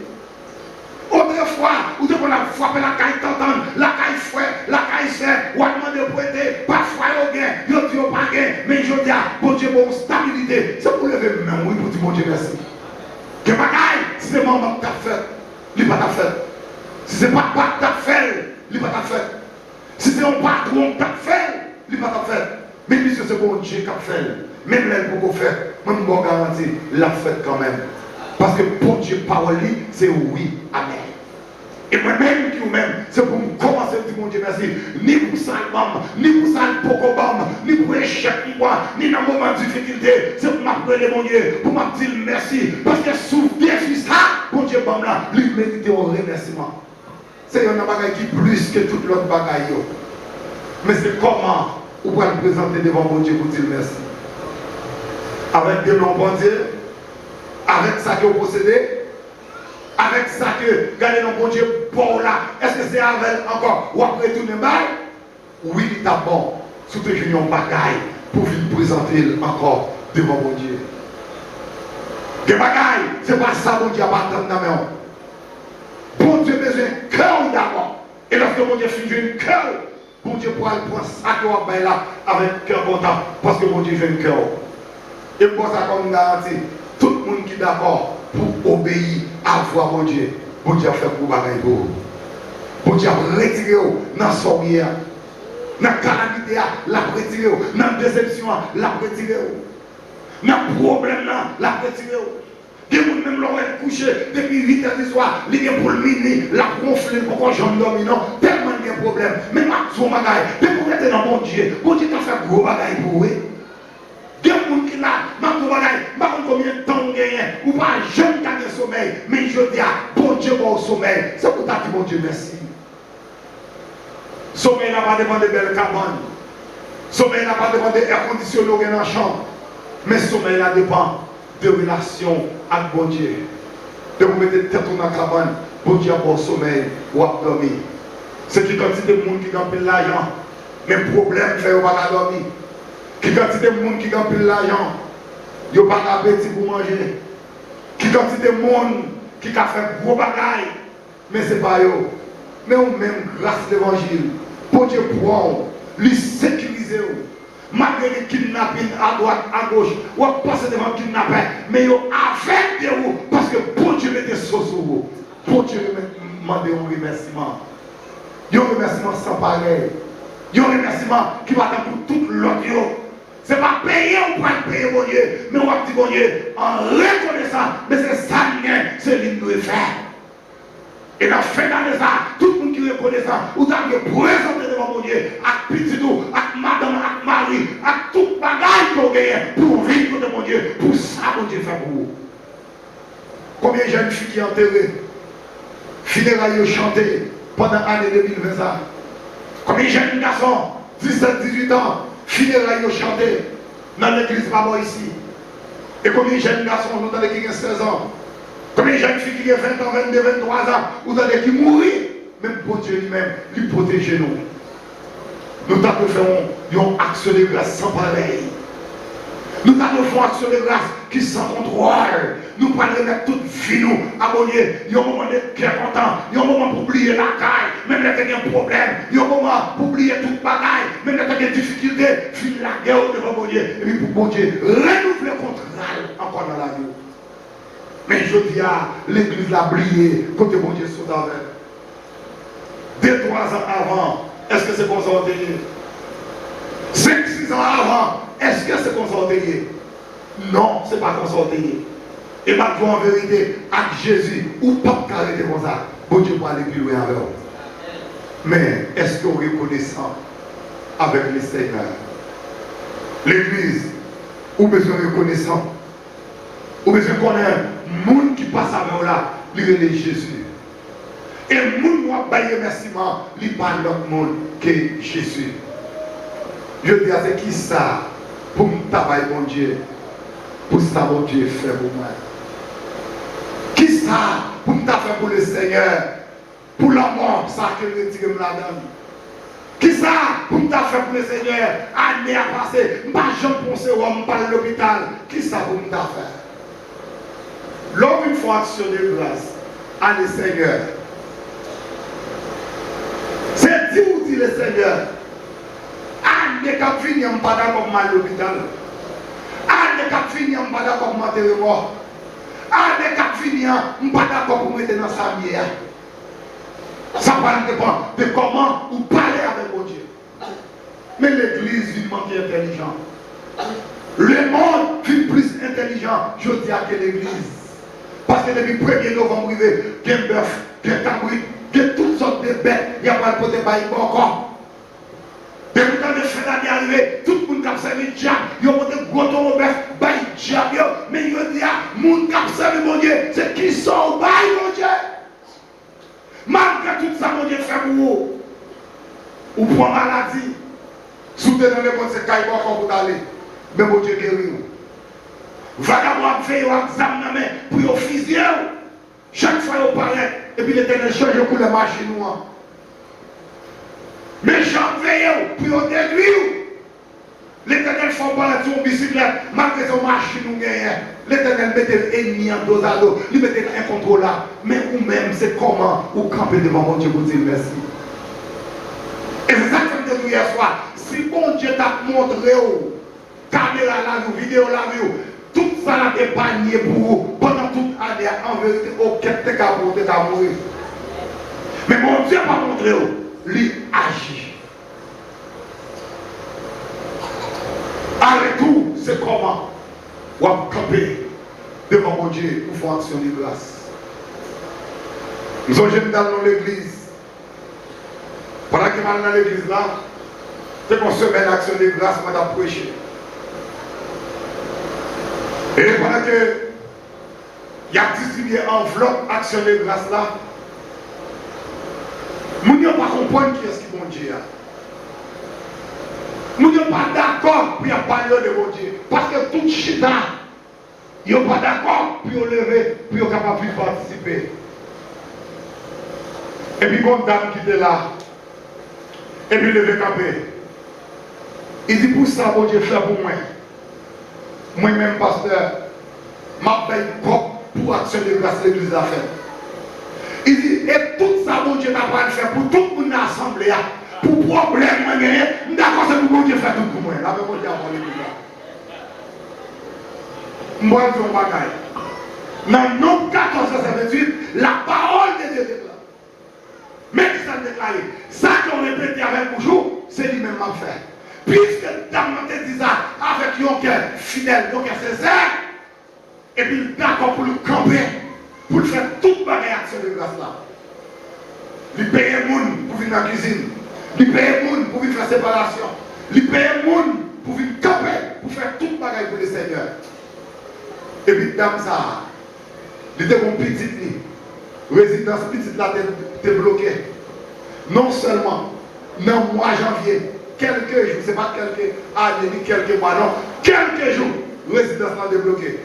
Autrefois, où on a frappé la caille t'entendre, la caille fouet, la caille serre, ou a demandé de prêter, parfois il y a gain, il y a pas gain. Mais je dis, bon Dieu, bon stabilité. C'est pour lever même, oui, pour dire bon Dieu, merci. Que bagaille, si c'est maman qui t'a fait, il n'est pas ta fait. Si c'est pas papa qui t'a fait, il n'est pas ta fait. Si c'est un patron qui t'a fait, il n'est pas ta fait. Mais puisque c'est bon Dieu qui a fait, même l'aile pour qu'on fait, même bon garantie, l'a fait quand même. Parce que bon Dieu, parole, c'est oui, amen. Et moi-même qui vous-même, c'est pour me commencer à dire mon Dieu merci, ni pour ça le bam, ni pour ça le pocobam, ni pour échec, ni dans le moment de difficulté, c'est pour m'appeler mon Dieu, pour me dire merci. Parce que sous défi ça, mon Dieu, bam là, lui mérite un remerciement. C'est un bagage qui est plus que toute l'autre bagaille. Mais c'est comment vous pouvez le présenter devant mon Dieu pour dire merci. Avec des noms bon Dieu, avec ça que vous possédez, avec ça que, regardez nos bon Dieu, bon là, est-ce que c'est avec encore, ou après tout le mal? Oui, il est bon, surtout que j'ai un bagaille pour vous présenter encore devant mon Dieu. Que bagaille, c'est pas ça, mon Dieu, à partir de la main. Bon Dieu, besoin de cœur d'abord. Et lorsque mon Dieu finit un cœur, bon Dieu pourra prendre ça qu'on va là avec cœur content, parce que mon Dieu fait un cœur. Et pour ça, comme garantie, tout le monde qui est d'accord pour obéir à voir mon Dieu. Bon Dieu a fait pour bagaille pour vous. Bon Dieu a retiré dans son hier. Dans la calamité, la retiré. Dans la déception, la retiré. Dans le problème, la retiré. Des gens même l'ont couché depuis 8 heures du soir, il y a pour le mini, la gonfler pour qu'on j'en dorme, non, tellement il y a un problème. Mais ma son bagaille, des pour être dans mon Dieu qui a fait gros bagaille pour vous. Des gens qui là, ma son bagaille, pas combien de temps on gagne, ou pas jeune qui a sommeil. Mais je dis, bon Dieu, bon sommeil. C'est pour ça que bon Dieu, merci. Sommeil n'a pas demandé de belle cabane. Sommeil n'a pas demandé d'air conditionné dans la chambre. Mais sommeil là dépend de relation avec bon Dieu. De vous mettre tête dans la cabane, bon Dieu a bon sommeil ou à dormir. C'est qui quantité de monde qui gagne l'argent. Mais problème, c'est pas dormir. Qui quantité de monde qui gagne l'argent. Ils n'ont pas d'appétit pour manger. Qui quantité de monde qui a fait gros bagaille. Mais ce n'est pas eux. Mais on même grâce à l'évangile. Pour Dieu prend, lui sécuriser. Malgré les kidnappings à droite, à gauche, ou à passer devant le kidnapping, mais ils ont avec de vous. Parce que pour Dieu met des sauces sur vous. Pour Dieu demande un remerciement. Il y a un remerciement sans pareil. Il y a un remerciement qui va attendre pour tout l'autre. Ce n'est pas payer ou pas payer mon Dieu, mais on va dire mon Dieu en reconnaissant, mais c'est ça c'est lui nous faire. Et dans la fin d'année, tout le monde qui reconnaît ça, vous avez présenté devant mon Dieu, avec petit tout, avec madame, avec mari, avec tout le bagage qu'on gagne pour vivre de mon Dieu, pour ça mon Dieu fait pour vous. Combien de jeunes filles qui ont enterré, funérailles chanté pendant l'année 2020 ça? Combien de jeunes garçons, 17-18 ans, funérailles chanté dans l'église pas ici? Et combien de jeunes garçons, nous avons qui ont 16 ans? Combien de jeunes filles qui ont 20 ans, 22, 23 ans, vous avez qui mourir? Même pour Dieu lui-même, lui protéger nous. Nous avons fait une action de grâce sans pareil. Nous avons fait une action de grâce qui sans contrôle. Nous pouvons remettre toute vie nous à mon Dieu. Il y a un moment de cœur content. Il y a un moment pour oublier la caille. Même quand il y a un problème. Il y a un moment pour oublier toute bagaille. Même quand il y a des difficultés. Finir la guerre devant mon Dieu. Et puis pour mon Dieu, renouveler le contrat encore dans la vie. Mais je dis à l'église l'a brillé, côté mon Dieu sous la veille. 2-3 ans avant, est-ce que c'est consenté? 5-6 ans avant, est-ce que c'est consenté? Non, ce n'est pas consenté. Et maintenant, en vérité, avec Jésus, ou pas de carré comme ça, bon Dieu pour aller plus loin avec vous. Mais est-ce qu'on reconnaissant avec le Seigneur? L'église, ou besoin de reconnaissant? Ou besoin de connaître le monde qui passe avec là, lui est Jésus. Et le monde qui a baillé remerciement, lui parle d'autre monde que Jésus. Je dis à c'est qui ça pour me travailler mon Dieu, pour ça mon Dieu fait pour moi. Qui ça pour me faire pour le Seigneur, pour la mort, ça que je retire la donne. Qui ça pour me faire pour le Seigneur, année à passer, je ne peux pas penser à l'hôpital. Qui ça pour me faire? L'homme une fois action de grâce à le Seigneur. C'est dit ou dit le Seigneur. Ah, ne cap finir en pas d'accord mal l'hôpital. Ah, ne cap finir en pas d'accord pour m'enterrer mort. Ah, ne cap finir en pas d'accord pour mettre dans sa vie. Ça va dépendre de comment vous parlez avec mon Dieu. Mais l'église il manque intelligent. Le monde est plus intelligent, je dis à que l'église. Parce que depuis le 1er novembre, il y a un bœuf, il y a un cabri, il y a toutes sortes de bêtes, il y a pas de côté de encore. Depuis le temps de fin d'année arrivé, tout le monde qui a servi le diable, il y a un gros ton au bœuf, bail diable, mais il y a des gens qui ont servi mon Dieu, c'est qui sont au bail mon Dieu. Malgré tout ça, mon Dieu fait pour vous. Ou pour maladie, soutenez dans les bonnes sécailles encore pour aller, mais mon Dieu guérit. Vagabond fait un examen pour y officier. Chaque fois il paraît, et puis l'Éternel change pour les machines noires. Mais j'en veille pour y déduire. L'Éternel fait parler sur une bicyclette, malgré son machine ou gagne. L'Éternel mettait l'ennemi en dos à dos, il mettait incontrôlable. Mais vous-même, c'est comment vous campez devant mon Dieu pour dire merci. Et c'est ça que je me dis hier soir. Si bon Dieu t'a montré, caméra la vue, vidéo la vue, tout ça là épargné pour vous pendant toute l'année, en vérité, aucun de cas pour mourir. Mais mon Dieu n'a pas montré, lui agit. Avec tout, c'est comment on va camper devant mon Dieu pour faire action de grâce. Nous sommes jeunes dans l'église. Pendant que je suis dans l'église là, c'est qu'on se met en action de grâce, on va prêcher. Et pendant que Il a distribué enveloppe action de grâce là. Nous ne pas comprendre qui est-ce qui est bon Dieu. Nous ne pas d'accord pour parler de bon Dieu. Parce que tout chita, ils ne sont pas d'accord pour lever, pour être capable de participer. Et puis, comme dame qui était là, et puis lever campé. Il dit pour ça, bon Dieu, fait pour moi. Moi-même, pasteur, m'a payé pour action de grâce de l'église à faire. Il dit, et tout ça, bon Dieu, n'a pas faire pour tout le monde assemblé, pour problème, moi, d'accord, c'est pour bon Dieu faire tout pour moi. Là, bon Dieu, avant l'église là. Moi, je suis un bagaille. Dans le nombre 1428, la parole de Dieu déclare. Mais qui ça déclaré? Ça qu'on répète avec toujours, c'est lui-même m'a fait. Puisque Dame dit ça avec un cœur fidèle, un cœur sincère, et puis d'accord pour le camper, pour faire toute bagaille action de grâce là. Il paye le monde pour venir dans la cuisine. Il paye le monde pour venir faire séparation. Il paye le monde pour venir camper, pour faire toute bagaille pour le Seigneur. Et puis Dame ça, il était mon petit nid. Résidence petite là t'es bloqué. Non seulement dans le mois janvier, quelques jours, c'est pas quelques années ni quelques mois, non, quelques jours, résidence là débloquée.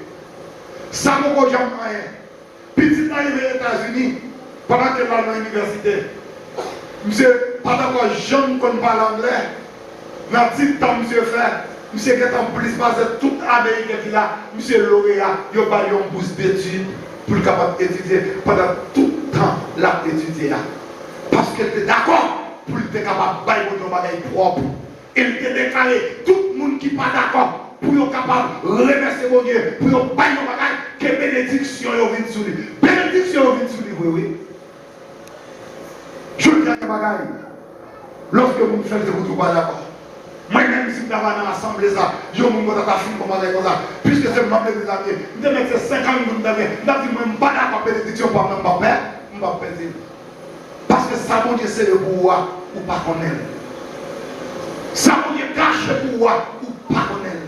Ça m'a pas jamais rien. Petit arrivé aux États-Unis, pendant que là dans l'université, monsieur, pendant que je ne connais pas l'anglais, dans le petit temps, monsieur fait, monsieur qui est en plus passé toute Amérique qui là, monsieur lauréat, il a pas une bourse d'études pour le capable d'étudier pendant tout le temps là d'étudier là. Parce qu'elle était d'accord pour être capable de bailler mon bagage propre. Il était déclaré tout le monde qui n'est pas d'accord pour être capable de remercier mon Dieu, pour être bailler mon bagage, que bénédiction est sur lui. Bénédiction est sur lui, oui, oui. Je le dis à bagage. Lorsque vous faites, vous ne pas d'accord. Moi-même, si vous êtes dans l'assemblée, je vous montre ta fille comme ça. Puisque c'est ma mère des amis, je vais mettre 50 minutes d'amis. Je ne dis pas d'accord bénédiction pour même ma père, je ne vais pas perdre. Parce que ça, mon Dieu, c'est le pouvoir ou pas qu'on aime. Ça, mon Dieu, cache le pouvoir ou pas qu'on aime.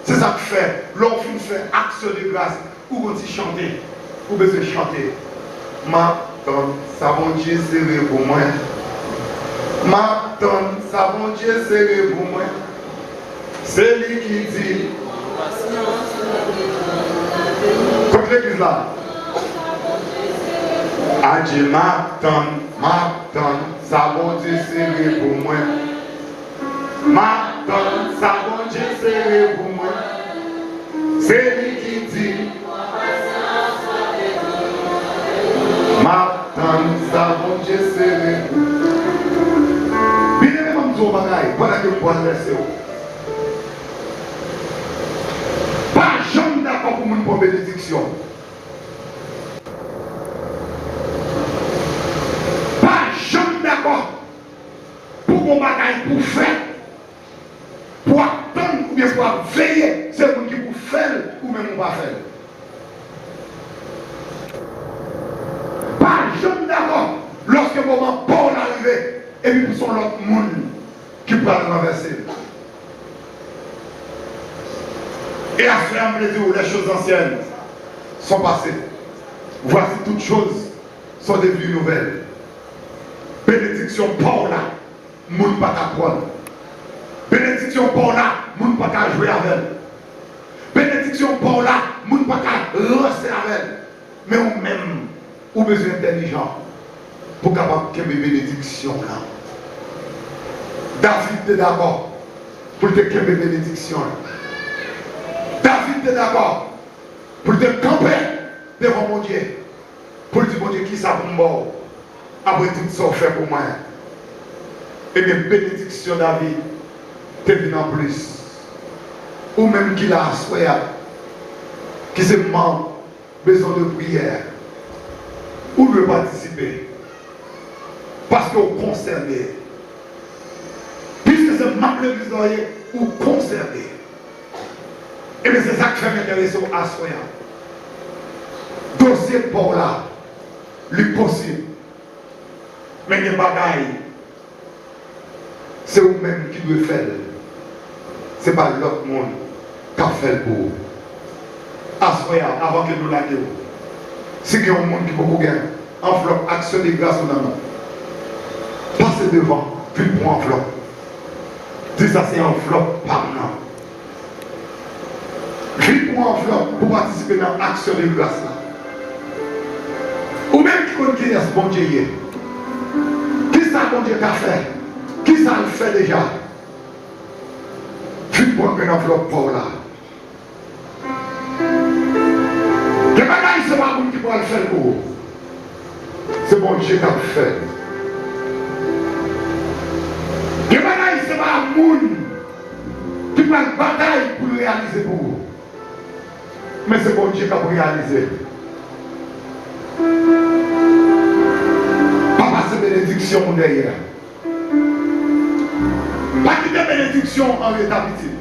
C'est ça que fait. L'on fait action de grâce. Ou on dit chanter. Ou besoin chanter. Ma tonne, ça, mon Dieu, c'est pour moi. Ma tonne, ça, mon Dieu, c'est pour moi. C'est lui qui dit. Comme l'église là. Adje ma tonne, ça bon Dieu serré pour moi. Ma tonne, ça bon Dieu serré pour moi. C'est lui qui dit. Ma tonne, ça bon Dieu serré. Bien aimé, je vais bagaille, pendant que vous pouvez verser. Pas jamais d'accord pour mon pour bénédiction. Pour mon bagage, pour faire, pour attendre ou bien pour veiller, c'est vous qui vous faites ou même vous ne pas faire. Pas jamais d'accord lorsque le moment Paul arrive et puis pour son autre monde qui peut renverser. Et à ce moment où les choses anciennes sont passées, voici toutes choses sont devenues nouvelles. Bénédiction Paul là, moun pas qu'à prendre. Bénédiction Paul là, moun pas qu'à jouer avec elle. Bénédiction Paul là, moun pas qu'à rester avec elle. Mais on même, ou besoin intelligent pour capable de bénédiction là. David est d'accord pour te créer bénédiction là. David est d'accord pour te camper devant mon Dieu. Pour dire mon Dieu qui ça pour moi. Après tout ça fait pour moi. Et bien bénédiction David te vient en plus. Ou même qu'il a assoyé, qui se manque besoin de prière. Ou veut participer. Parce qu'on concerné. Puisque c'est manque de l'église ou concerné. Et bien c'est ça qui fait m'intéresser au assoyant. Dossier pour là, lui possible. Mais les bagailles, c'est vous-même qui devez faire. Ce n'est pas l'autre monde qui a fait pour vous. avant que nous l'allions. C'est qu'il y a un monde qui peut gagner. Enveloppe, action de grâce dans nous. Passez devant, puis pour enveloppe. Dis ça, c'est enveloppe par nous. Puis pour enveloppe pour participer dans l'action de grâce là. Ou même qui connaît ce bon Dieu. Qui ça bon Dieu a fait? Qui ça le fait déjà? Puis pour une enveloppe pour là. Les bagailles, c'est pas vous qui pourra le faire pour vous. C'est bon Dieu qui a fait. Les bagailles, c'est pas vous qui prend une bataille pour le réaliser pour vous. Mais c'est bon Dieu qui a réalisé. Papa, c'est bénédiction derrière. Pas de bénédiction en l'état petit.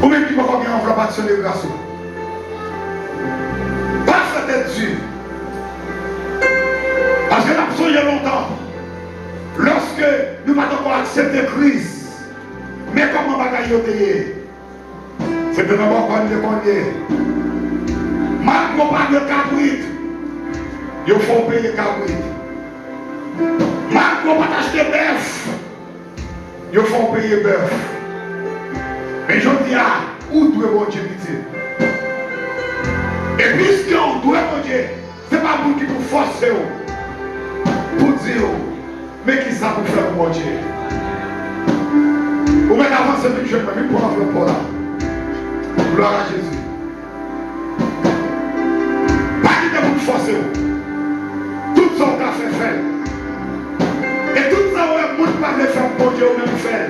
Ou même qui va avoir une enveloppe action de grâce. Pas sa tête dessus. Parce que nous avons longtemps. Lorsque nous n'avons pas encore accepté Christ, mais comment on va gagner? C'est de d'abord qu'on le connaît. Malgré qu'on parle de cabrit, il faut payer cabrit. Malgré qu'on va acheter bœuf, il faut payer bœuf. Mais je dis à où doit mon Dieu petit? Et puisque on doit mon Dieu, ce n'est pas vous qui vous forcez pour dire, mais qui ça vous fait pour mon Dieu? Ou même avant ce que je vais même pour la pour là. Gloire à Jésus. Pas qui te vous forcer. Tout ça on a fait. Et tout ça on a monde pas le faire pour Dieu ou même faire.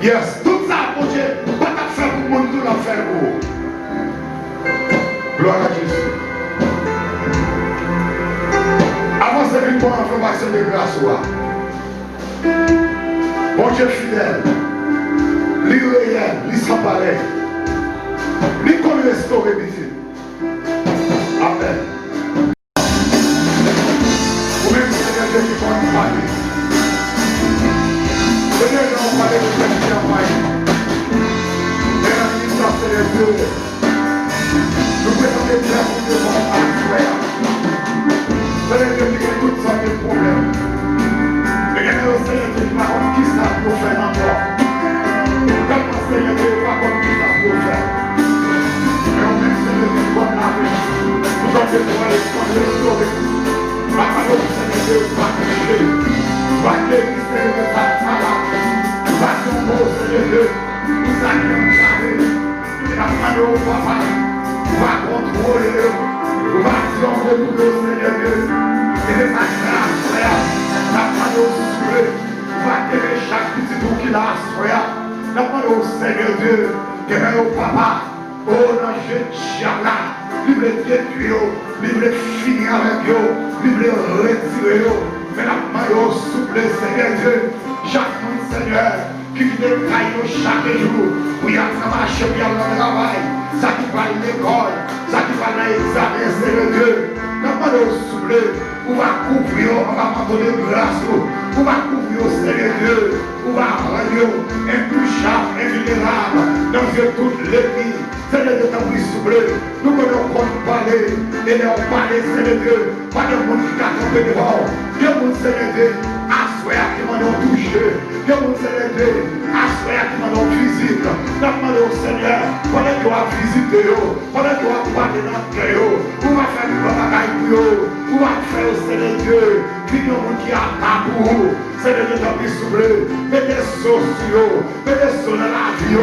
Yes, tout ça pour Dieu, pas ta faire pour le monde, tout la faire pour vous. Gloire à Jésus. Avant ce que pour l'information de grâce, bon Dieu fidèle, lui réel, lui sans pareil, lui qu'on restaure ici. Amen. Vous-même, Seigneur Dieu, qui peut nous parler. Seigneur, nous allons parler de cette qui a failli. Mesdames et messieurs, Seigneur Dieu, nous présentons les biens pour Dieu dans la frère. Seigneur Dieu, qui a toutes sortes de problèmes. Mais il y a un Seigneur Dieu qui m'a dit qui ça peut faire encore. Comme un Seigneur Dieu, pas comme qui ça peut faire. Mais on met Seigneur Dieu comme la vie. Nous sommes des droits de restaurer. Ma parole, Seigneur Dieu, va toucher. Va guérir, Seigneur Dieu, ta malade. Va tomber, Seigneur Dieu. Nous allons garder. Et la parole, papa, va contrôler. Va trembler pour nous, Seigneur Dieu. Et de ta grâce, frère. La parole, Seigneur. Va guérir chaque petit bout qu'il a, frère. La parole, Seigneur Dieu. Guérir au papa. Oh, non, je tiens là. Libre détruire, libre finir avec eux, libre retirer eux. Mais la maillot souple, Seigneur Dieu, chaque monde, Seigneur, qui détaille chaque jour, pour y aller marcher, pour y aller au travail, ça qui va à l'école, ça qui va à l'examen, Seigneur Dieu. La maillot souple, on va couvrir, on va manteau de grâce, on va couvrir, Seigneur Dieu, on va rendre intouchable, invulnérable, dans toutes les vies. Seigneur Dieu, t'as pris souple, nous connaissons parler, et nous parler, Seigneur Dieu, pas de monde qui t'a trompé devant, Dieu mon Seigneur Dieu, assoya qui m'a donné touché, Dieu mon Seigneur Dieu, assoya qui m'a donné visite, n'a demandé au Seigneur, pendant que tu vas visiter, pendant que tu vas parler dans le cœur, on va faire du bagaille pour eux, on va faire au Seigneur Dieu, puis nous monde qui a pas pour vous, Seigneur Dieu, t'as pris souple, mettez des sauts sur eux, mettez des sauts dans la vie,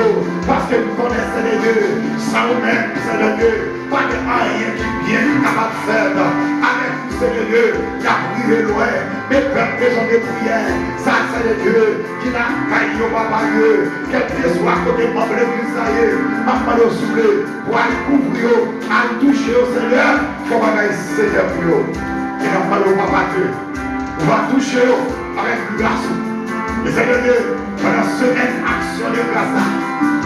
parce que nous connaissons Seigneur Dieu, sans nous-mêmes, Seigneur Dieu, pas de rien qui vient capable de faire, avec vous, Seigneur Dieu, qui a privé loin, mais peuple des gens de prière, ça, Seigneur Dieu, qui n'a pas eu au papa Dieu, quel que soit côté membre de l'église, ça y est, maman au souffle, pour aller couvrir, à toucher au Seigneur, il faut pas aller Seigneur pour eux. Et n'a pas au papa Dieu, on va toucher avec grâce. Et Seigneur Dieu, pendant ce même action de grâce,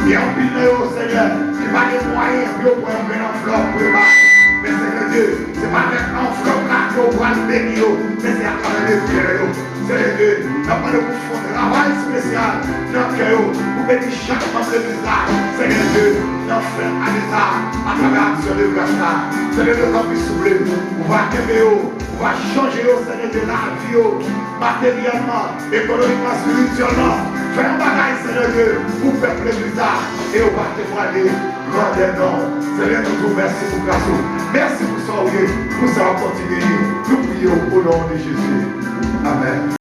et en pile au Seigneur, qui va les moyens pour une enveloppe pour le bas. Mais Seigneur Dieu, ce n'est pas avec enveloppe là qu'on va le bénir, mais c'est à travers les frères. Seigneur Dieu, nous demandons pour faire un travail spécial dans le cœur, pour bénir chaque membre de l'Église. Seigneur Dieu, dans le frère Anissa, à travers l'action de grâce. Seigneur Dieu, quand vous soufflez, on va aimer, on va changer, Seigneur Dieu, la vie, matériellement, économiquement, spirituellement. Fais un bagage, Seigneur Dieu, pour faire l'église et on va témoigner dans des noms. Seigneur, nous vous merci pour grâce. Merci pour ça, pour ça, on continue. Nous prions au nom de Jésus. Amen.